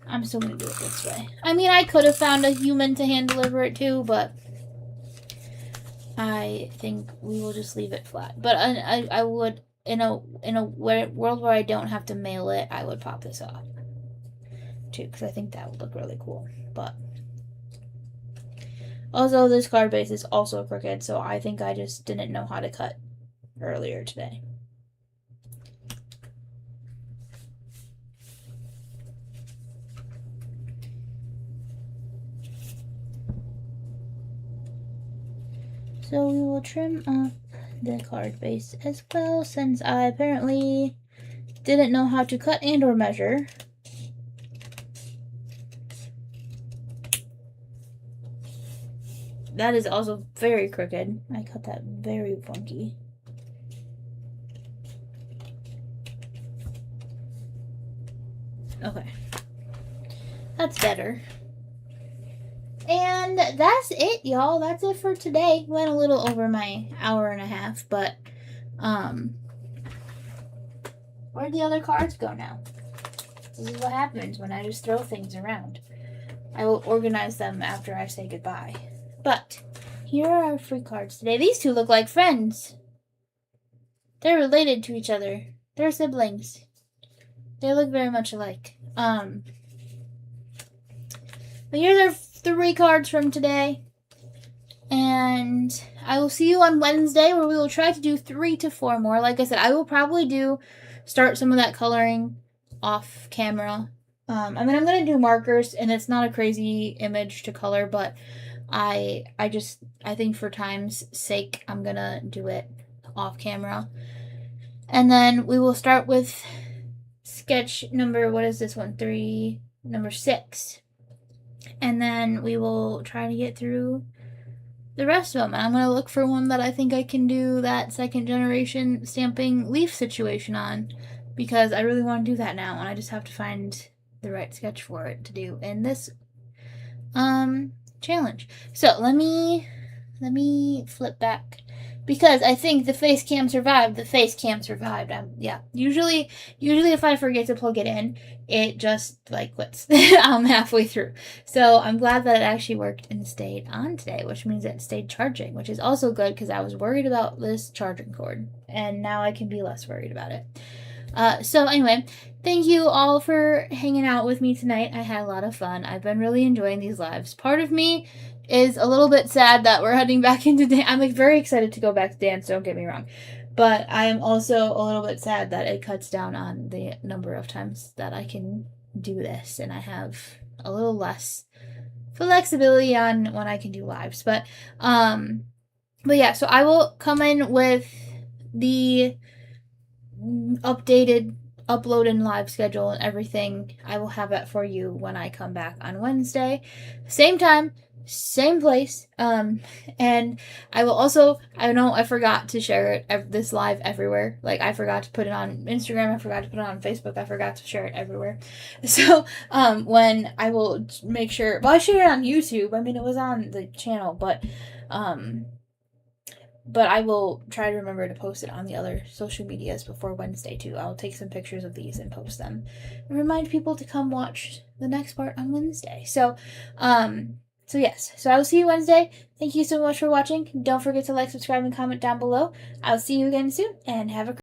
I'm still going to do it this way. I mean, I could have found a human to hand deliver it to, but I think we will just leave it flat. But I would, in a world where I don't have to mail it, I would pop this off too, because I think that would look really cool. But also, this card base is also crooked, so I think I just didn't know how to cut earlier today. So we will trim off the card base as well, since I apparently didn't know how to cut and or measure. That is also very crooked. I cut that very funky. Okay. That's better. And that's it, y'all. That's it for today. Went a little over my hour and a half, but where'd the other cards go now? This is what happens when I just throw things around. I will organize them after I say goodbye. But here are our free cards today. These two look like friends. They're related to each other. They're siblings. They look very much alike. But here's our 3 cards from today. And I will see you on Wednesday, where we will try to do 3 to 4 more. Like I said, I will probably start some of that coloring off camera. I mean, I'm going to do markers, and it's not a crazy image to color, but I think for time's sake, I'm going to do it off camera. And then we will start with sketch number, what is this one? Number 6. And then we will try to get through the rest of them. And I'm going to look for one that I think I can do that 2nd generation stamping leaf situation on, because I really want to do that now, and I just have to find the right sketch for it to do in this challenge. So let me flip back, because I think the face cam survived. The face cam survived. Yeah. Usually if I forget to plug it in, it just like quits halfway through. So I'm glad that it actually worked and stayed on today, which means it stayed charging, which is also good, because I was worried about this charging cord, and now I can be less worried about it. So anyway, thank you all for hanging out with me tonight. I had a lot of fun. I've been really enjoying these lives. Part of me is a little bit sad that we're heading back into dance. I'm like very excited to go back to dance, don't get me wrong. But I am also a little bit sad that it cuts down on the number of times that I can do this, and I have a little less flexibility on when I can do lives. But yeah, so I will come in with the updated upload and live schedule and everything. I will have that for you when I come back on Wednesday. Same time, same place. And I will also, I know I forgot to share this live everywhere. Like, I forgot to put it on Instagram, I forgot to put it on Facebook, I forgot to share it everywhere. So when I will make sure, well, I shared it on YouTube. I mean, it was on the channel, but I will try to remember to post it on the other social medias before Wednesday too. I'll take some pictures of these and post them, and remind people to come watch the next part on Wednesday. So yes. So I will see you Wednesday. Thank you so much for watching. Don't forget to like, subscribe, and comment down below. I'll see you again soon, and have a